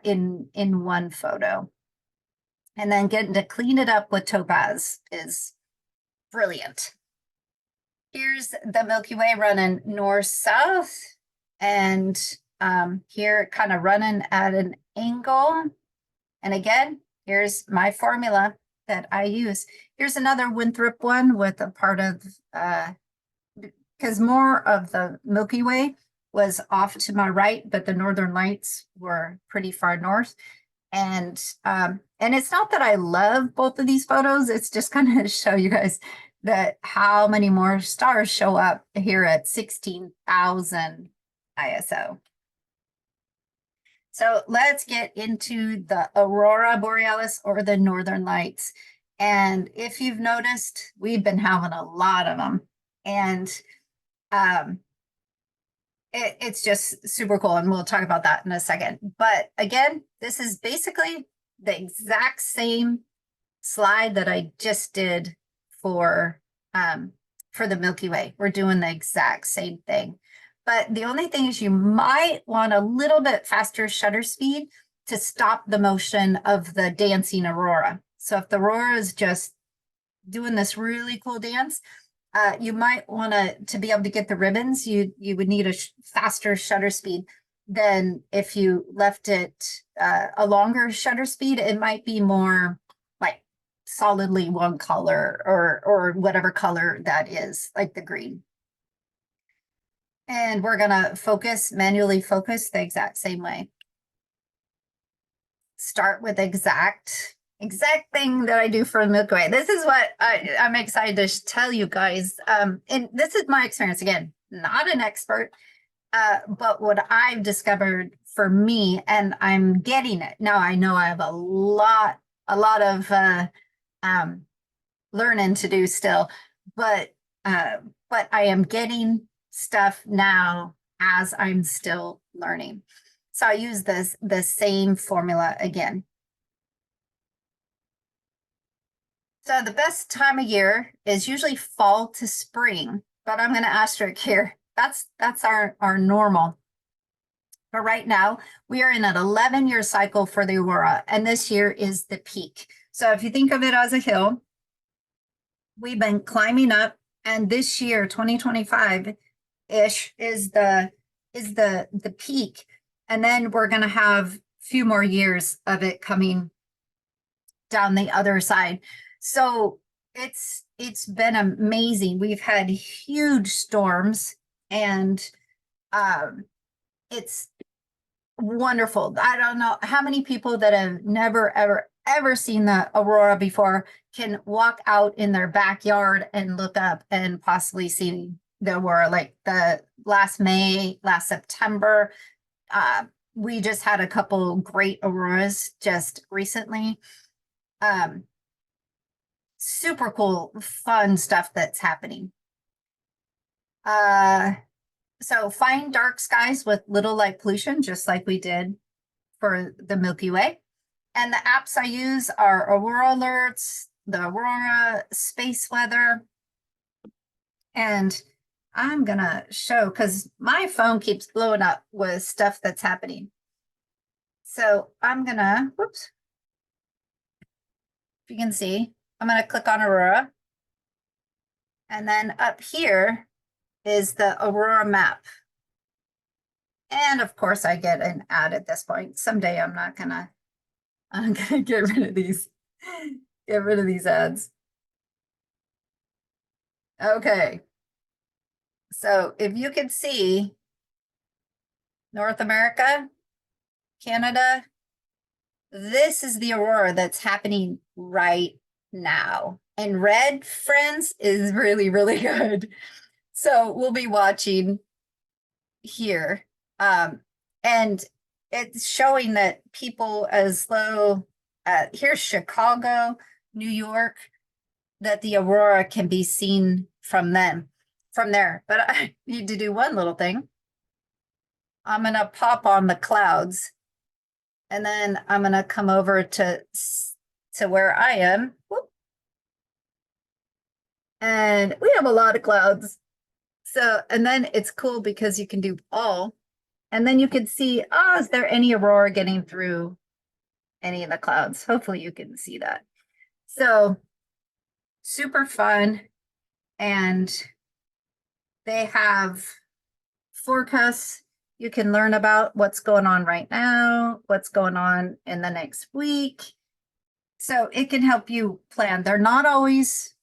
in one photo. And then getting to clean it up with Topaz is brilliant. Here's the Milky Way running north-south, and here kind of running at an angle. And again, here's my formula that I use. Here's another Winthrop one with a part of, because more of the Milky Way was off to my right, but the Northern Lights were pretty far north. And it's not that I love both of these photos. It's just kind of show you guys that how many more stars show up here at 16,000 ISO. So let's get into the Aurora Borealis or the Northern Lights. And if you've noticed, we've been having a lot of them. And it's just super cool. And we'll talk about that in a second. But again, this is basically the exact same slide that I just did for the Milky Way. We're doing the exact same thing. But the only thing is you might want a little bit faster shutter speed to stop the motion of the dancing aurora. So if the aurora is just doing this really cool dance, you might want to be able to get the ribbons, you would need a faster shutter speed than if you left it a longer shutter speed. It might be more like solidly one color or whatever color that is, like the green. And we're gonna manually focus the exact same way. Start with exact thing that I do for Milky Way. This is what I'm excited to tell you guys. And this is my experience, again, not an expert, but what I've discovered for me, and I'm getting it. Now I know I have a lot of learning to do still, but I am getting stuff now as I'm still learning. So I use the same formula again. So the best time of year is usually fall to spring, but I'm going to asterisk here. That's our normal. But right now we are in an 11-year cycle for the aurora, and this year is the peak. So if you think of it as a hill, we've been climbing up, and this year, 2025-ish, is the peak. And then we're going to have a few more years of it coming down the other side. So it's been amazing. We've had huge storms, and it's wonderful. I don't know how many people that have never, ever seen the aurora before can walk out in their backyard and look up and possibly see the aurora. Like the last September, we just had a couple great auroras just recently. Super cool, fun stuff that's happening. So find dark skies with little light pollution, just like we did for the Milky Way. And the apps I use are Aurora Alerts, the Aurora Space Weather. And I'm gonna show, because my phone keeps blowing up with stuff that's happening. So I'm gonna, whoops. If you can see, I'm gonna click on Aurora. And then up here is the Aurora map. And of course I get an ad at this point. Someday I'm gonna get rid of these, ads. Okay. So if you can see North America, Canada, this is the aurora that's happening right now. And red, friends, is really, really good. So we'll be watching here. And it's showing that people as low, here's Chicago, New York, that the aurora can be seen from there. But I need to do one little thing. I'm going to pop on the clouds, and then I'm going to come over to where I am. Whoop. And we have a lot of clouds. So, and then it's cool because you can do all, and then you can see, oh, is there any aurora getting through any of the clouds? Hopefully you can see that. So super fun. And they have forecasts. You can learn about what's going on right now, what's going on in the next week. So it can help you plan. They're not always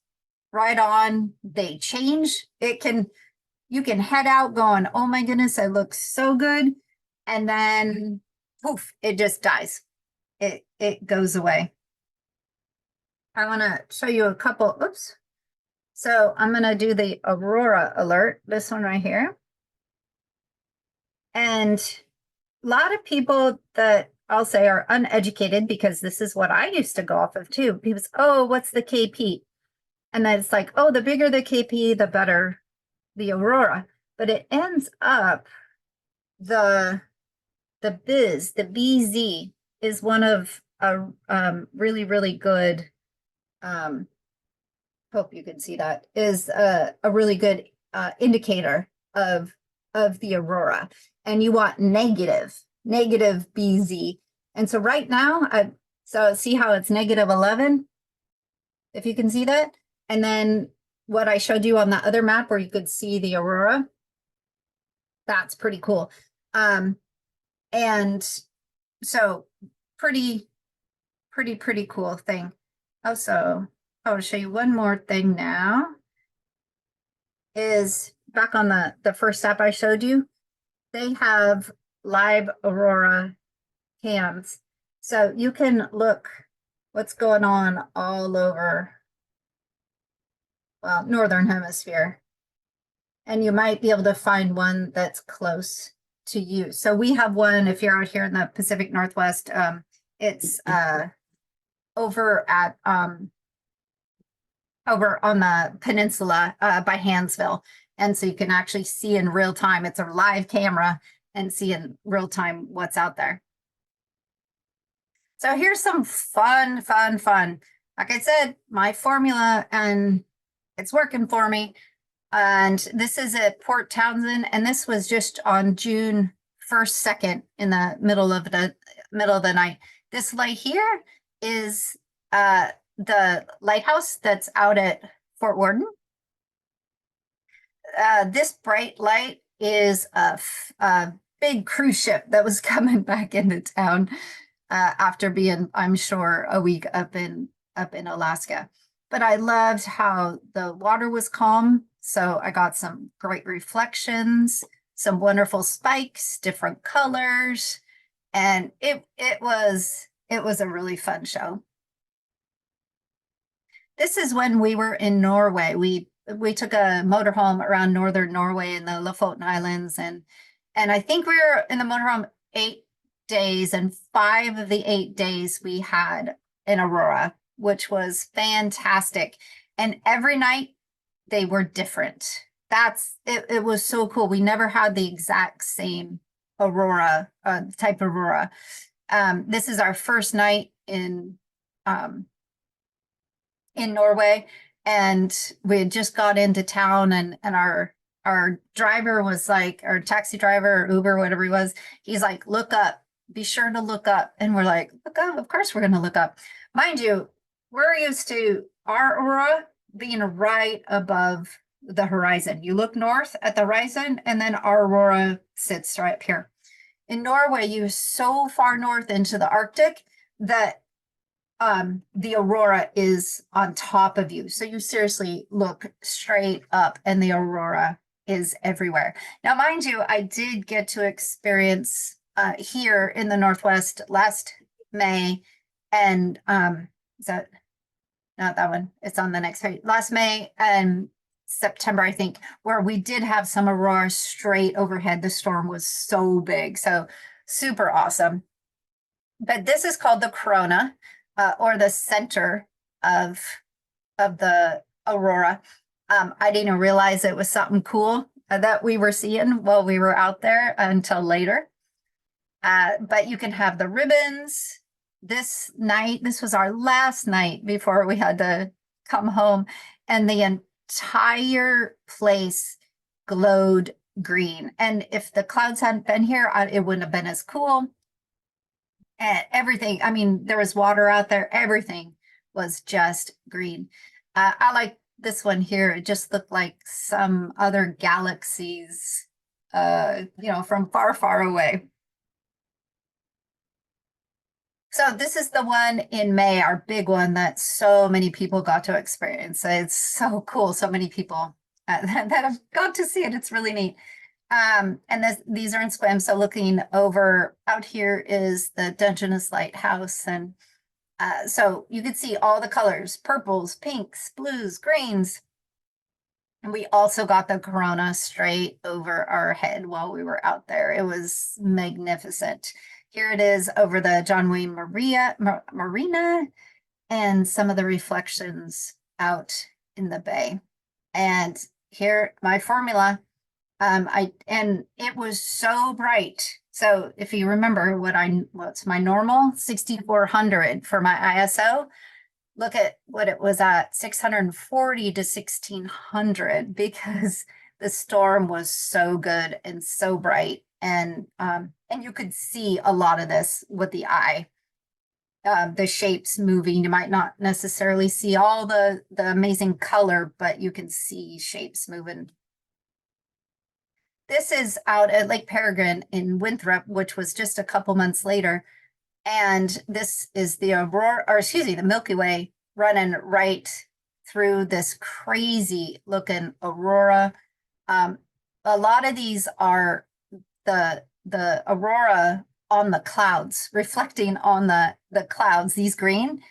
right on. They change. You can head out going, oh my goodness, it looks so good. And then poof, it just dies. It goes away. I want to show you a couple. Oops. So I'm going to do the Aurora alert, this one right here. And a lot of people that I'll say are uneducated, because this is what I used to go off of too. People say, oh, what's the KP? And then it's like, oh, the bigger the KP, the better the Aurora. But it ends up the BZ is one of a really, really good, hope you can see that, is a really good indicator of the Aurora. And you want negative BZ. And so right now, so see how it's -11, if you can see that. And then what I showed you on the other map where you could see the Aurora, that's pretty cool. And so pretty cool thing. Also, I'll show you one more thing now. Is back on the first app I showed you, they have live Aurora cams. So you can look what's going on all over, well, Northern Hemisphere. And you might be able to find one that's close to you. So we have one, if you're out here in the Pacific Northwest, it's over at over on the peninsula by Hansville. And so you can actually see in real time. It's a live camera and see in real time what's out there. So here's some fun. Like I said, my formula, and it's working for me. And this is at Port Townsend, and this was just on June 1st, 2nd, in the middle of the night. This light here is the lighthouse that's out at Fort Worden. This bright light is a big cruise ship that was coming back into town after being, I'm sure, a week up in Alaska. But I loved how the water was calm. So I got some great reflections, some wonderful spikes, different colors, and it was a really fun show. This is when we were in Norway. We took a motorhome around northern Norway in the Lofoten Islands, and I think we were in the motorhome 8 days, and 5 of the 8 days we had an aurora, which was fantastic. And every night they were different. It was so cool. We never had the exact same aurora, type of aurora. This is our first night in Norway, and we had just got into town, and our driver was like, our taxi driver or Uber, whatever he was, he's like, look up, be sure to look up. And we're like, look up, of course we're going to look up. Mind you, we're used to our aurora being right above the horizon. You look north at the horizon, and then our aurora sits right up here. In Norway, you're so far north into the Arctic that the aurora is on top of you. So you seriously look straight up, and the aurora is everywhere. Now, mind you, I did get to experience here in the Northwest last May, and is that not that one? It's on the next page. Last May and September, I think, where we did have some aurora straight overhead. The storm was so big, so super awesome. But this is called the corona, or the center of the aurora. I didn't realize it was something cool that we were seeing while we were out there until later. But you can have the ribbons. This night, this was our last night before we had to come home, and the entire place glowed green. And if the clouds hadn't been here, it wouldn't have been as cool. And everything, I mean, there was water out there. Everything was just green. I like this one here. It just looked like some other galaxies, from far, far away. So this is the one in May, our big one that so many people got to experience. It's so cool. So many people that have got to see it. It's really neat. And these are in Squim. So looking over out here is the Dungeness Lighthouse. And so you could see all the colors, purples, pinks, blues, greens. And we also got the corona straight over our head while we were out there. It was magnificent. Here it is over the John Wayne Marina and some of the reflections out in the bay. And here, my formula, and it was so bright. So if you remember what's my normal 6,400 for my ISO, look at what it was at 640 to 1,600 because the storm was so good and so bright. And you could see a lot of this with the eye. The shapes moving. You might not necessarily see all the amazing color, but you can see shapes moving. This is out at Lake Peregrine in Winthrop, which was just a couple months later. And this is the the Milky Way running right through this crazy looking aurora. A lot of these are the aurora on the clouds, reflecting on the clouds, these green.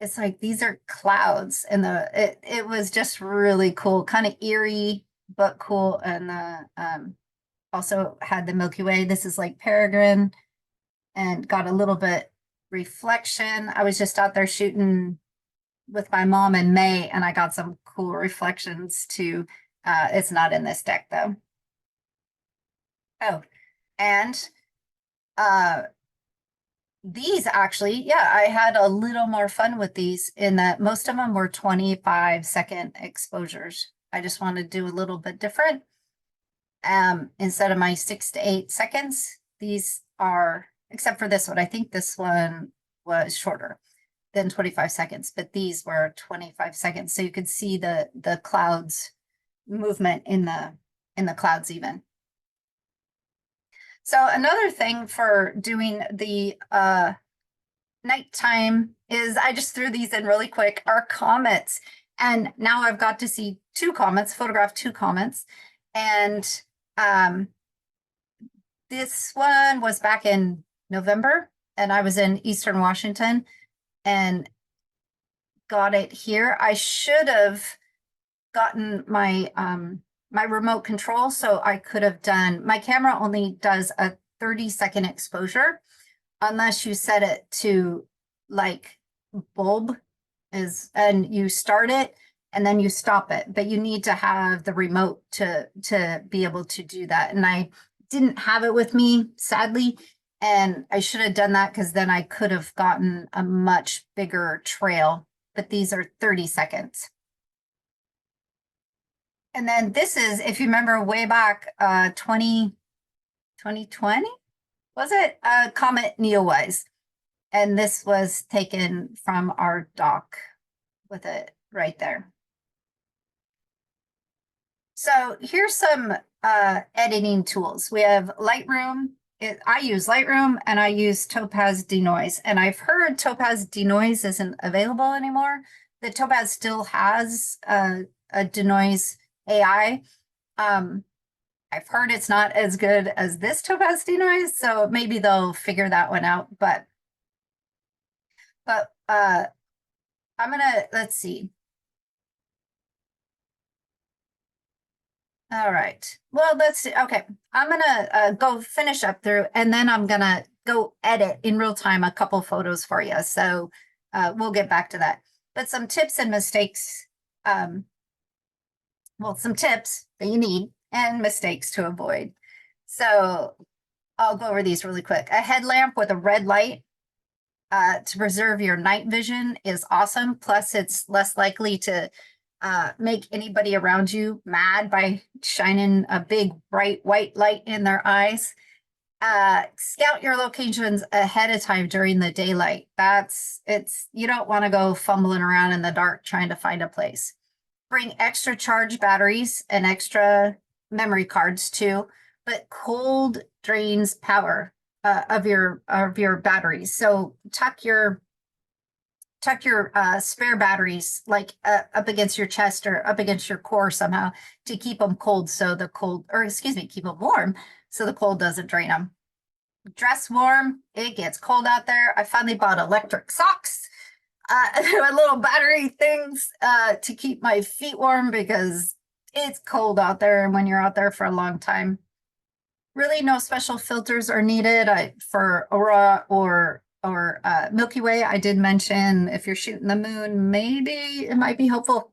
It's like these are clouds, and it was just really cool, kind of eerie, but cool. And also had the Milky Way. This is Lake Peregrine, and got a little bit reflection. I was just out there shooting with my mom in May, and I got some cool reflections too. It's not in this deck though. Oh, and these actually, yeah, I had a little more fun with these in that most of them were 25-second exposures. I just wanted to do a little bit different. Instead of my 6 to 8 seconds, these are, except for this one, I think this one was shorter than 25 seconds, but these were 25 seconds. So you could see the clouds movement in the clouds even. So another thing for doing the nighttime is I just threw these in really quick, are comets. And now I've got to see 2 comets, photograph 2 comets. And this one was back in November, and I was in Eastern Washington and got it here. I should have gotten my my remote control, so I could have done, my camera only does a 30-second exposure unless you set it to like bulb is, and you start it and then you stop it, but you need to have the remote to be able to do that. And I didn't have it with me, sadly, and I should have done that because then I could have gotten a much bigger trail, but these are 30 seconds. And then this is, if you remember way back, 2020, was it? Comet Neowise. And this was taken from our dock with it right there. So here's some editing tools. We have Lightroom. I use Lightroom and I use Topaz Denoise. And I've heard Topaz Denoise isn't available anymore. The Topaz still has a Denoise AI. I've heard it's not as good as this Topaz Denoise, so maybe they'll figure that one out. But I'm gonna, let's see. All right. Well, let's see. Okay. I'm going to go finish up through, and then I'm going to go edit in real time a couple photos for you. So we'll get back to that. But some tips and mistakes. Well, some tips that you need and mistakes to avoid. So I'll go over these really quick. A headlamp with a red light to preserve your night vision is awesome. Plus, it's less likely to make anybody around you mad by shining a big bright white light in their eyes. Scout your locations ahead of time during the daylight. You don't want to go fumbling around in the dark trying to find a place. Bring extra charge batteries and extra memory cards too, but cold drains power. of your batteries. So tuck your spare batteries like up against your chest or up against your core somehow to keep them cold, so the cold, or excuse me, keep them warm so the cold doesn't drain them. Dress warm. It gets cold out there. I finally bought electric socks, little battery things to keep my feet warm because it's cold out there, and when you're out there for a long time, really no special filters are needed. For Aurora or Milky Way, I did mention if you're shooting the moon, maybe it might be helpful.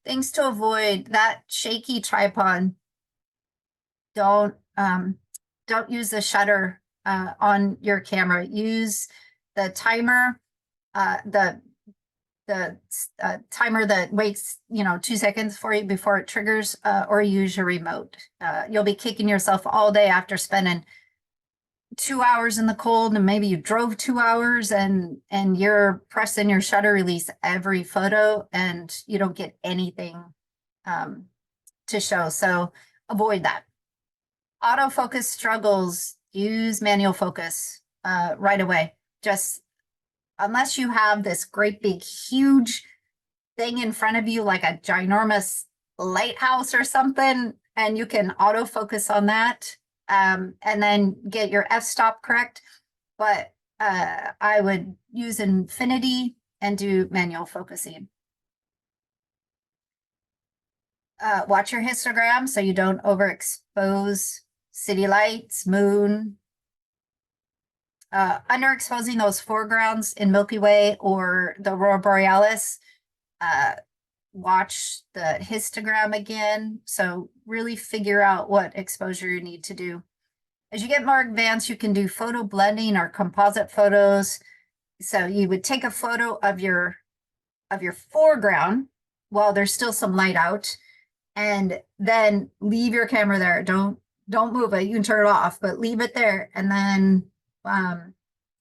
Things to avoid: that shaky tripod. Don't use the shutter on your camera. Use the timer, the timer that waits 2 seconds for you before it triggers, or use your remote. You'll be kicking yourself all day after spending 2 hours in the cold, and maybe you drove 2 hours and you're pressing your shutter release every photo and you don't get anything to show. So avoid that. Autofocus struggles, use manual focus right away. Just unless you have this great big huge thing in front of you, like a ginormous lighthouse or something, and you can autofocus on that, and then get your f-stop correct. But I would use infinity and do manual focusing. Watch your histogram so you don't overexpose city lights, moon. Underexposing those foregrounds in Milky Way or the Aurora Borealis. Watch the histogram again. So really figure out what exposure you need to do. As you get more advanced, you can do photo blending or composite photos. So you would take a photo of your foreground while there's still some light out, and then leave your camera there. Don't move it. You can turn it off, but leave it there. And then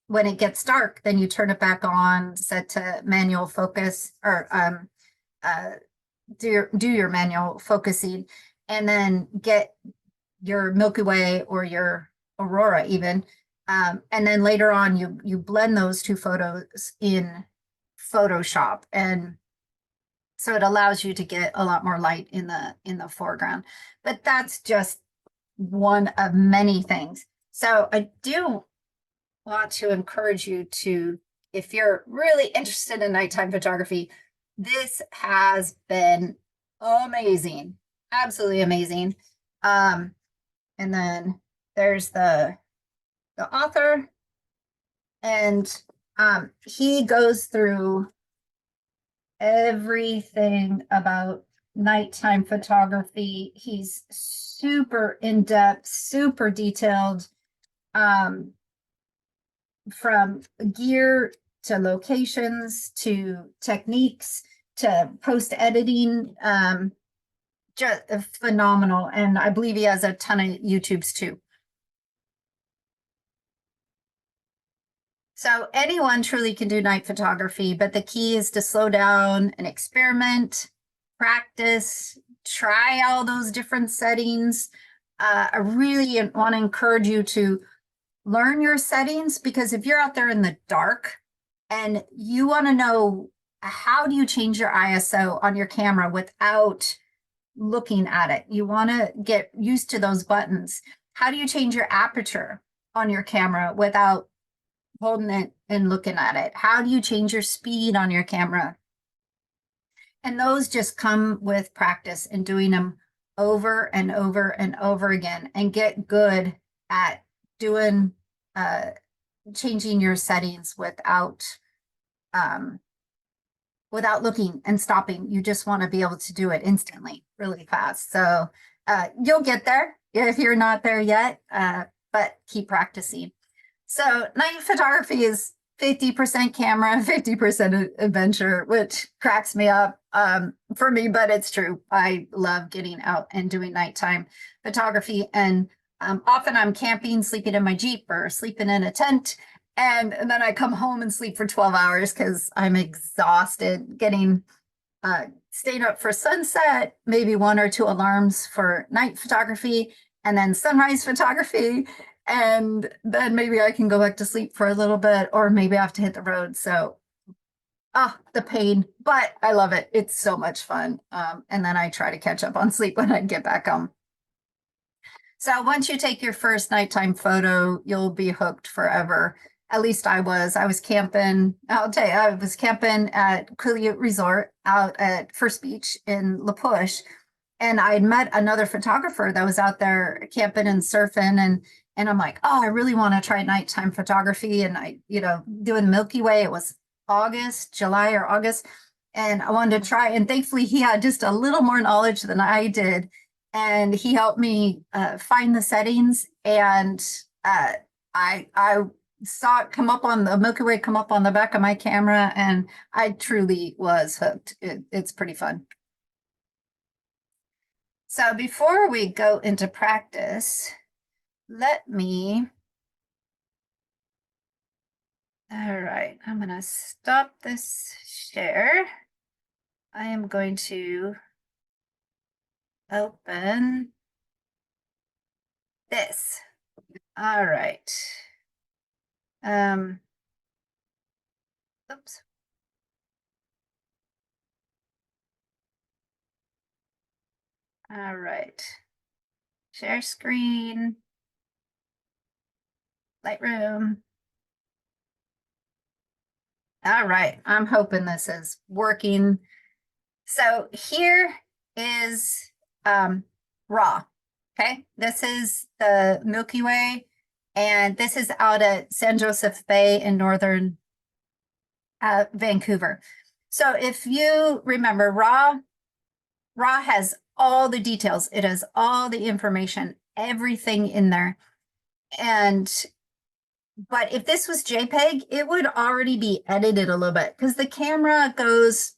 when it gets dark, then you turn it back on, set to manual focus, or do your manual focusing, and then get your Milky Way or your Aurora even. And then later on, you blend those two photos in Photoshop, and so it allows you to get a lot more light in the foreground. But that's just one of many things. So I do want to encourage you to, if you're really interested in nighttime photography, this has been amazing, absolutely amazing. And then there's the author, and he goes through everything about nighttime photography. He's super in-depth, super detailed, from gear to locations to techniques to post editing. Just phenomenal. And I believe he has a ton of YouTubes too. So anyone truly can do night photography, but the key is to slow down and experiment, practice, try all those different settings. I really want to encourage you to learn your settings, because if you're out there in the dark and you want to know how do you change your ISO on your camera without looking at it, you want to get used to those buttons. How do you change your aperture on your camera without holding it and looking at it? How do you change your speed on your camera? And those just come with practice and doing them over and over and over again, and get good at doing changing your settings without looking and stopping. You just want to be able to do it instantly, really fast. So you'll get there if you're not there yet, but keep practicing. So night photography is 50% camera, 50% adventure, which cracks me up for me, but it's true. I love getting out and doing nighttime photography. And often I'm camping, sleeping in my Jeep or sleeping in a tent. And then I come home and sleep for 12 hours because I'm exhausted staying up for sunset, maybe 1 or 2 alarms for night photography, and then sunrise photography. And then maybe I can go back to sleep for a little bit, or maybe I have to hit the road. So, the pain, but I love it. It's so much fun. And then I try to catch up on sleep when I get back home. So once you take your first nighttime photo, you'll be hooked forever. At least I was. I was camping. I'll tell you, I was camping at Quileute Resort out at First Beach in La Push, and I'd met another photographer that was out there camping and surfing, and I'm like, oh, I really want to try nighttime photography. And I, doing Milky Way. It was July or August, and I wanted to try. And thankfully, he had just a little more knowledge than I did, and he helped me find the settings. And I saw it come up on the Milky Way, come up on the back of my camera, and I truly was hooked. It's pretty fun. So before we go into practice, let me, all right, I'm going to stop this share. I am going to open this. All right. Oops. All right. Share screen. Lightroom. All right. I'm hoping this is working. So here is raw. Okay. This is the Milky Way, and this is out at San Josef Bay in northern Vancouver. So if you remember, raw has all the details. It has all the information, everything in there. But if this was JPEG, it would already be edited a little bit, because the camera goes,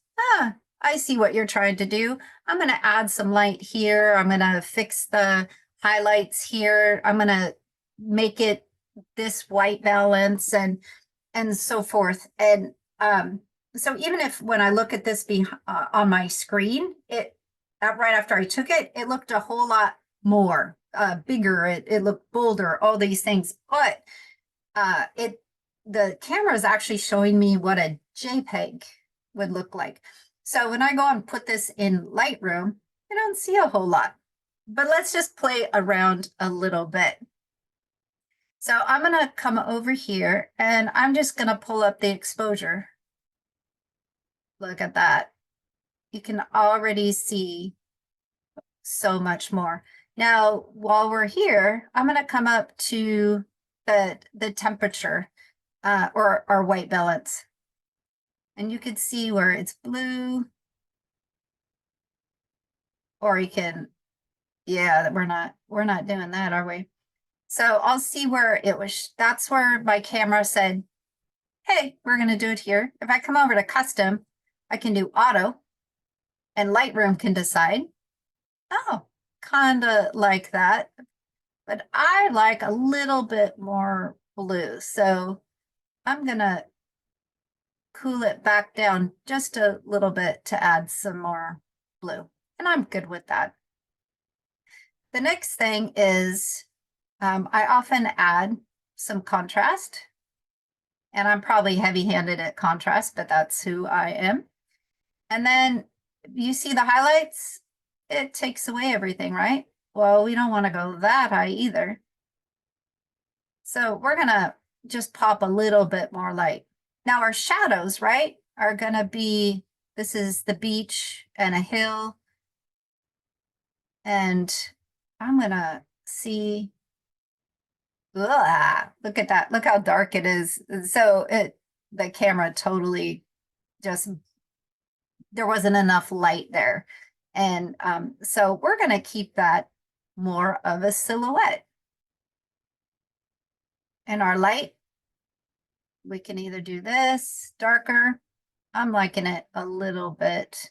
I see what you're trying to do. I'm going to add some light here. I'm going to fix the highlights here. I'm going to make it this white balance and so forth. And so even if when I look at this on my screen, right after I took it, it looked a whole lot more bigger. It looked bolder, all these things. But the camera is actually showing me what a JPEG would look like. So when I go and put this in Lightroom, I don't see a whole lot. But let's just play around a little bit. So I'm going to come over here, and I'm just going to pull up the exposure. Look at that. You can already see so much more. Now, while we're here, I'm going to come up to the temperature or our white balance. And you can see where it's blue, or you can, yeah, we're not doing that, are we? So I'll see where it was. That's where my camera said, hey, we're going to do it here. If I come over to custom, I can do auto, and Lightroom can decide. Oh, kind of like that. But I like a little bit more blue. So I'm going to cool it back down just a little bit to add some more blue. And I'm good with that. The next thing is I often add some contrast. And I'm probably heavy-handed at contrast, but that's who I am. And then you see the highlights, it takes away everything, right? Well, we don't want to go that high either. So we're going to just pop a little bit more light. Now our shadows, right, are going to be, this is the beach and a hill. And I'm going to see, look at that. Look how dark it is. So the camera totally just, there wasn't enough light there. And so we're going to keep that more of a silhouette. And our light, we can either do this darker. I'm liking it a little bit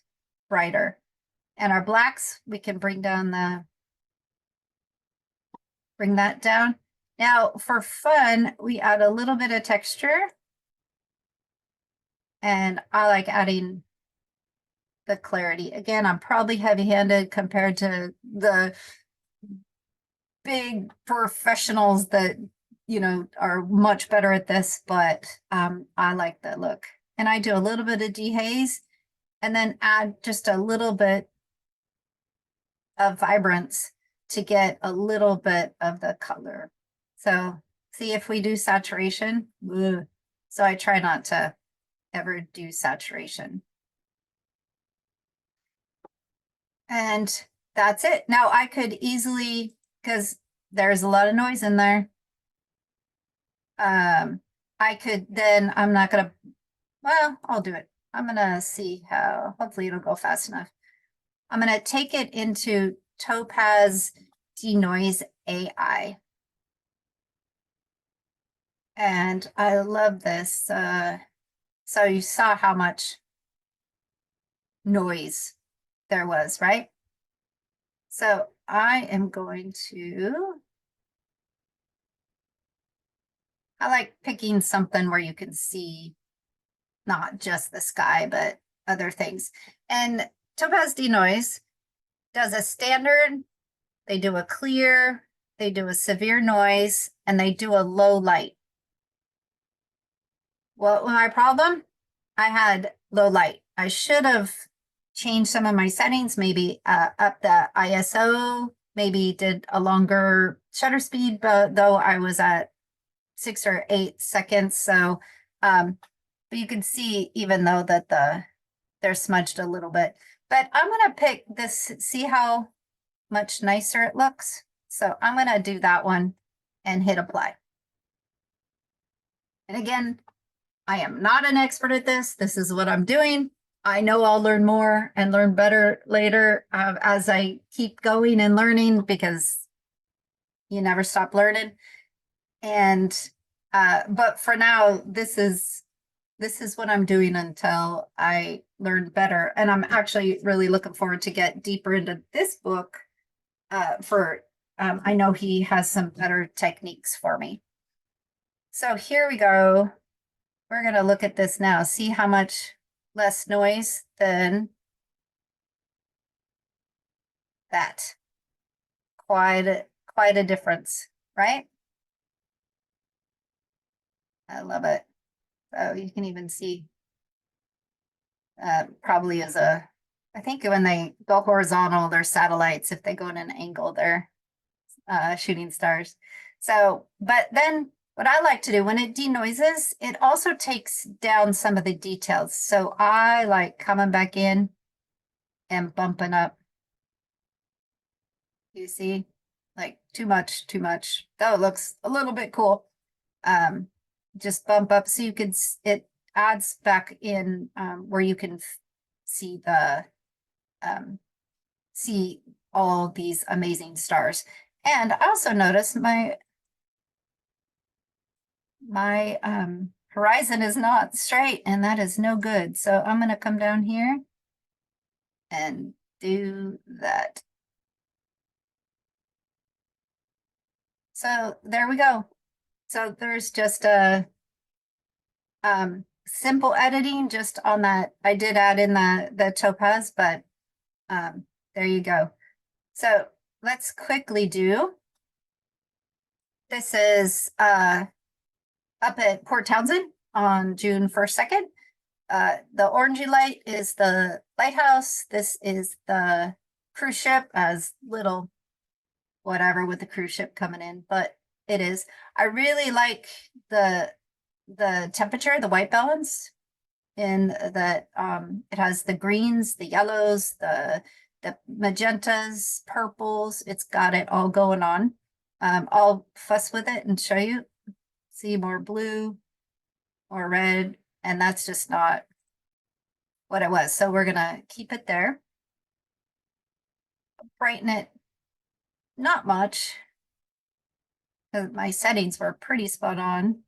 brighter. And our blacks, we can bring that down. Now for fun, we add a little bit of texture. And I like adding the clarity. Again, I'm probably heavy-handed compared to the big professionals that, you know, are much better at this, but I like the look. And I do a little bit of dehaze and then add just a little bit of vibrance to get a little bit of the color. So see if we do saturation. Ugh. So I try not to ever do saturation. And that's it. Now I could easily, because there's a lot of noise in there. I could then, I'm not gonna, well, I'll do it. I'm gonna see how, hopefully it'll go fast enough. I'm gonna take it into Topaz Denoise AI. And I love this. So you saw how much noise there was, right? So I am going to, I like picking something where you can see not just the sky, but other things. And Topaz Denoise does a standard, they do a clear, they do a severe noise, and they do a low light. Well, my problem, I had low light. I should have changed some of my settings, maybe up the ISO, maybe did a longer shutter speed, but though I was at 6 or 8 seconds. So, but you can see even though that they're smudged a little bit, but I'm going to pick this, see how much nicer it looks. So I'm going to do that one and hit apply. And again, I am not an expert at this. This is what I'm doing. I know I'll learn more and learn better later as I keep going and learning, because you never stop learning. And but for now, this is what I'm doing until I learn better. And I'm actually really looking forward to get deeper into this book I know he has some better techniques for me. So here we go. We're going to look at this now, see how much less noise than that. Quite a difference, right? I love it. So you can even see probably as a, I think when they go horizontal, they're satellites. If they go in an angle, they're shooting stars. So, but then what I like to do when it denoises, it also takes down some of the details. So I like coming back in and bumping up. You see, like too much. Though it looks a little bit cool. Just bump up so you can, it adds back in where you can see the, see all these amazing stars. And I also noticed my horizon is not straight, and that is no good. So I'm going to come down here and do that. So there we go. So there's just a simple editing just on that. I did add in the topaz, but there you go. So let's quickly do. This is up at Port Townsend on June 1st, 2nd. The orangey light is the lighthouse. This is the cruise ship, as little whatever with the cruise ship coming in, but it is. I really like the temperature, the white balance, in that it has the greens, the yellows, the magentas, purples. It's got it all going on. I'll fuss with it and show you. See more blue or red, and that's just not what it was. So we're gonna keep it there. Brighten it, not much, because my settings were pretty spot on.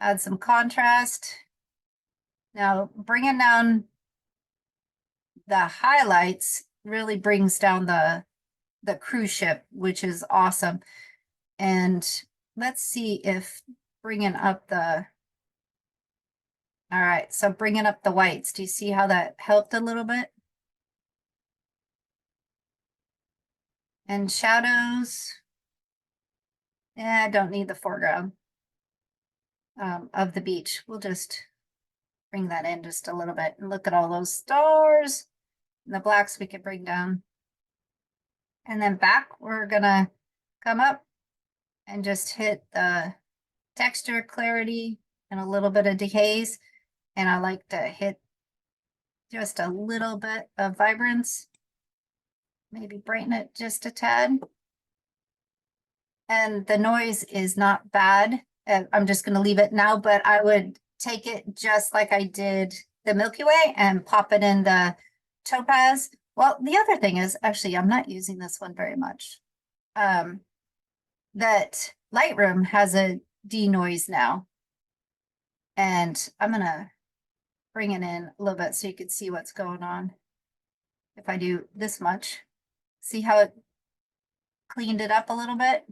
Add some contrast. Now bringing down the highlights really brings down the cruise ship, which is awesome. And let's see if bringing up the, all right, so bringing up the whites, do you see how that helped a little bit? And shadows, I don't need the foreground of the beach. We'll just bring that in just a little bit and look at all those stars. And the blacks we can bring down. And then back, we're gonna come up and just hit the texture, clarity, and a little bit of dehaze. And I like to hit just a little bit of vibrance, maybe brighten it just a tad. And the noise is not bad. I'm just going to leave it now, but I would take it just like I did the Milky Way and pop it in the topaz. Well, the other thing is, actually, I'm not using this one very much. That Lightroom has a denoise now. And I'm going to bring it in a little bit so you can see what's going on. If I do this much, see how it cleaned it up a little bit?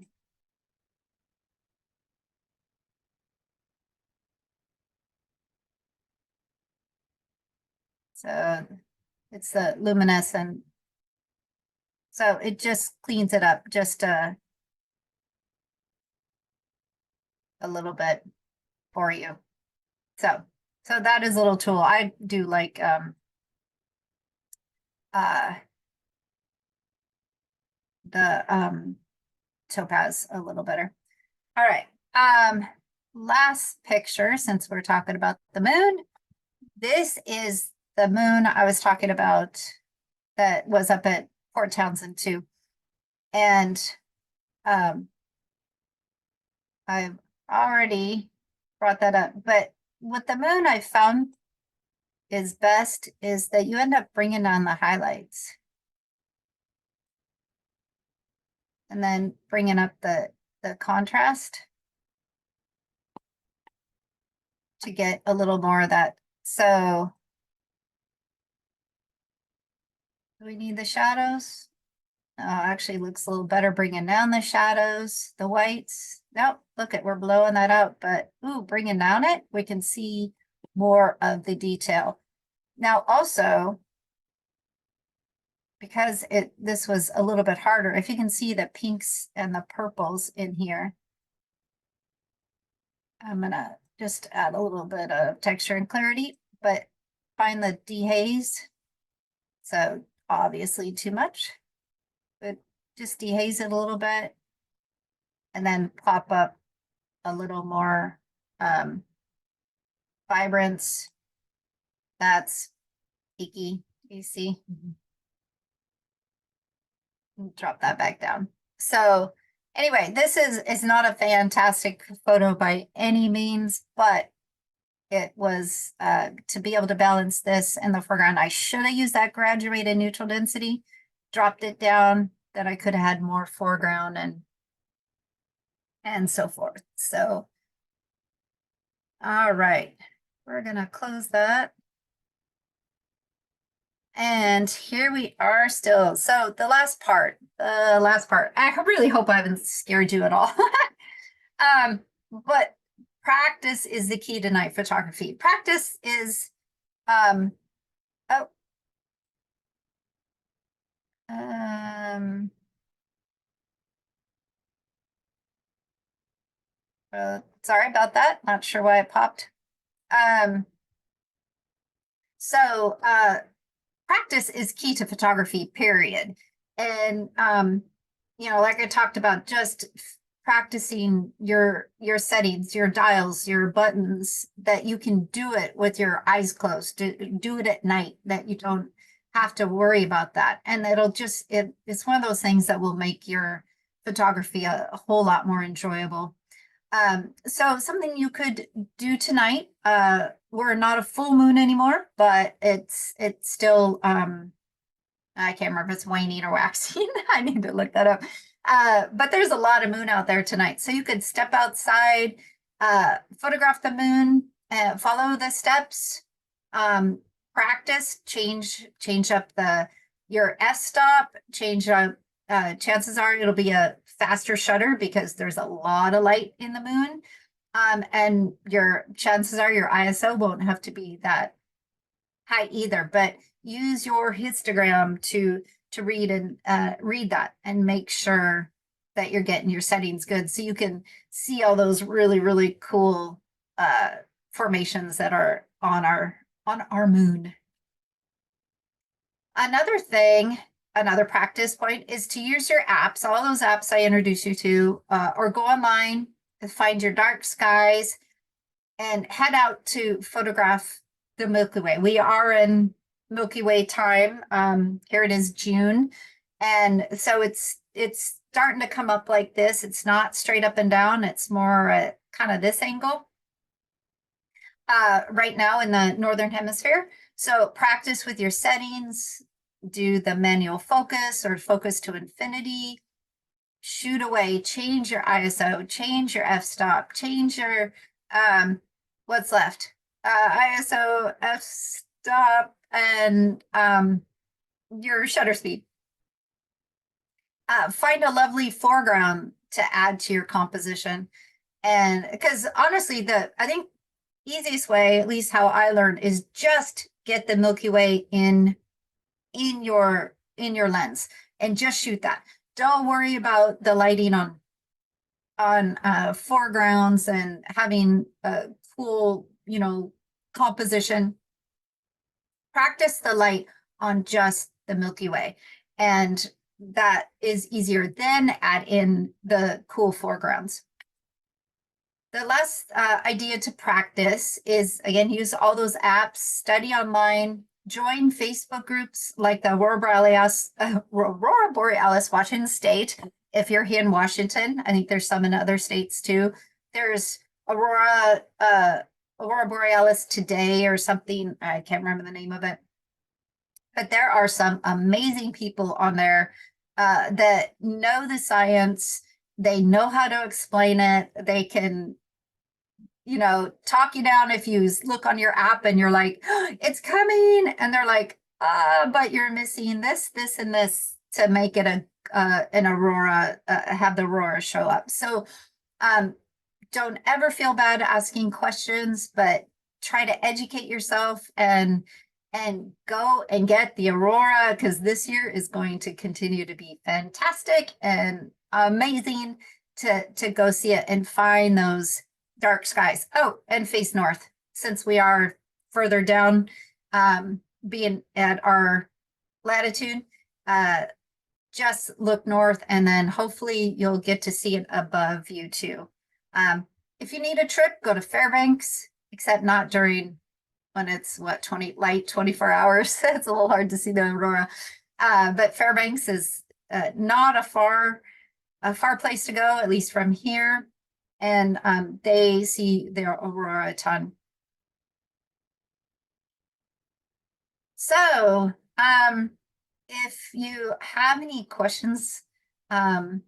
So it's the luminescent. So it just cleans it up just a little bit for you. So that is a little tool. I do like the topaz a little better. All right. Last picture, since we're talking about the moon. This is the moon I was talking about that was up at Port Townsend too. And I've already brought that up, but what the moon I found is best is that you end up bringing on the highlights and then bringing up the contrast to get a little more of that. So do we need the shadows? Actually looks a little better bringing down the shadows, the whites. Nope, look at, we're blowing that out, but ooh, bringing down it, we can see more of the detail. Now also, because this was a little bit harder, if you can see the pinks and the purples in here, I'm gonna just add a little bit of texture and clarity, but find the dehaze. So obviously too much, but just dehaze it a little bit and then pop up a little more vibrance. That's icky, you see. Drop that back down. So anyway, this is not a fantastic photo by any means, but it was to be able to balance this in the foreground. I should have used that graduated neutral density, dropped it down, that I could have had more foreground and so forth. So, all right, we're gonna close that. And here we are still. So the last part, I really hope I haven't scared you at all. But practice is the key to night photography. Practice is, sorry about that. Not sure why it popped. So practice is key to photography, period. And you know, like I talked about, just practicing your settings, your dials, your buttons, that you can do it with your eyes closed, do it at night, that you don't have to worry about that. And it'll just, it's one of those things that will make your photography a whole lot more enjoyable. So something you could do tonight, we're not a full moon anymore, but it's still, I can't remember if it's waning or waxing. I need to look that up. But there's a lot of moon out there tonight. So you could step outside, photograph the moon, follow the steps, practice, change up your f-stop, change up, chances are it'll be a faster shutter because there's a lot of light in the moon. And your chances are your ISO won't have to be that high either, but use your histogram to read and read that and make sure that you're getting your settings good, so you can see all those really, really cool formations that are on our moon. Another thing, another practice point is to use your apps, all those apps I introduced you to, or go online and find your dark skies and head out to photograph the Milky Way. We are in Milky Way time. Here it is June. And so it's starting to come up like this. It's not straight up and down. It's more at kind of this angle right now in the Northern Hemisphere. So practice with your settings, do the manual focus or focus to infinity, shoot away, change your ISO, change your f-stop, change your, what's left? ISO, f-stop, and your shutter speed. Find a lovely foreground to add to your composition. And because honestly, I think easiest way, at least how I learned, is just get the Milky Way in your lens and just shoot that. Don't worry about the lighting on foregrounds and having a cool, composition. Practice the light on just the Milky Way, and that is easier. Then add in the cool foregrounds. The last idea to practice is, again, use all those apps, study online, join Facebook groups like the Aurora Borealis Washington State. If you're here in Washington, I think there's some in other states too. There's Aurora Borealis Today or something. I can't remember the name of it. But there are some amazing people on there that know the science. They know how to explain it. They can, talk you down if you look on your app and you're like, oh, it's coming. And they're like, but you're missing this, this, and this to make it an aurora, have the aurora show up. So don't ever feel bad asking questions, but try to educate yourself and go and get the aurora, because this year is going to continue to be fantastic and amazing to go see it and find those dark skies. Oh, and face north, since we are further down, being at our latitude, just look north, and then hopefully you'll get to see it above you too. If you need a trip, go to Fairbanks, except not during when it's 24 hours. It's a little hard to see the aurora. But Fairbanks is not a far place to go, at least from here. And they see their aurora a ton. So if you have any questions and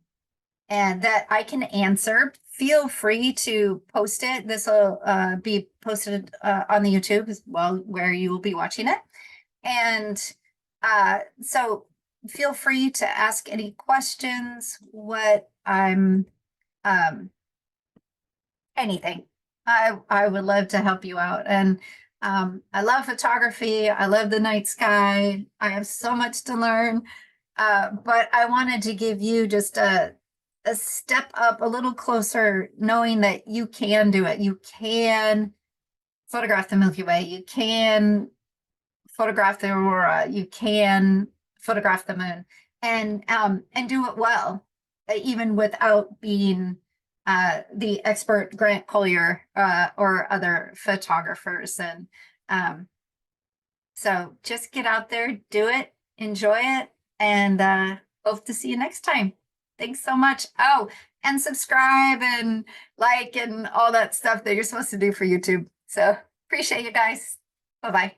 that I can answer, feel free to post it. This will be posted on the YouTube as well, where you will be watching it. And so feel free to ask any questions, anything. I would love to help you out. And I love photography. I love the night sky. I have so much to learn. But I wanted to give you just a step up, a little closer, knowing that you can do it. You can photograph the Milky Way. You can photograph the aurora. You can photograph the moon, and do it well, even without being the expert Grant Collier or other photographers. And so just get out there, do it, enjoy it, and hope to see you next time. Thanks so much. Oh, and subscribe and like and all that stuff that you're supposed to do for YouTube. So appreciate you guys. Bye-bye.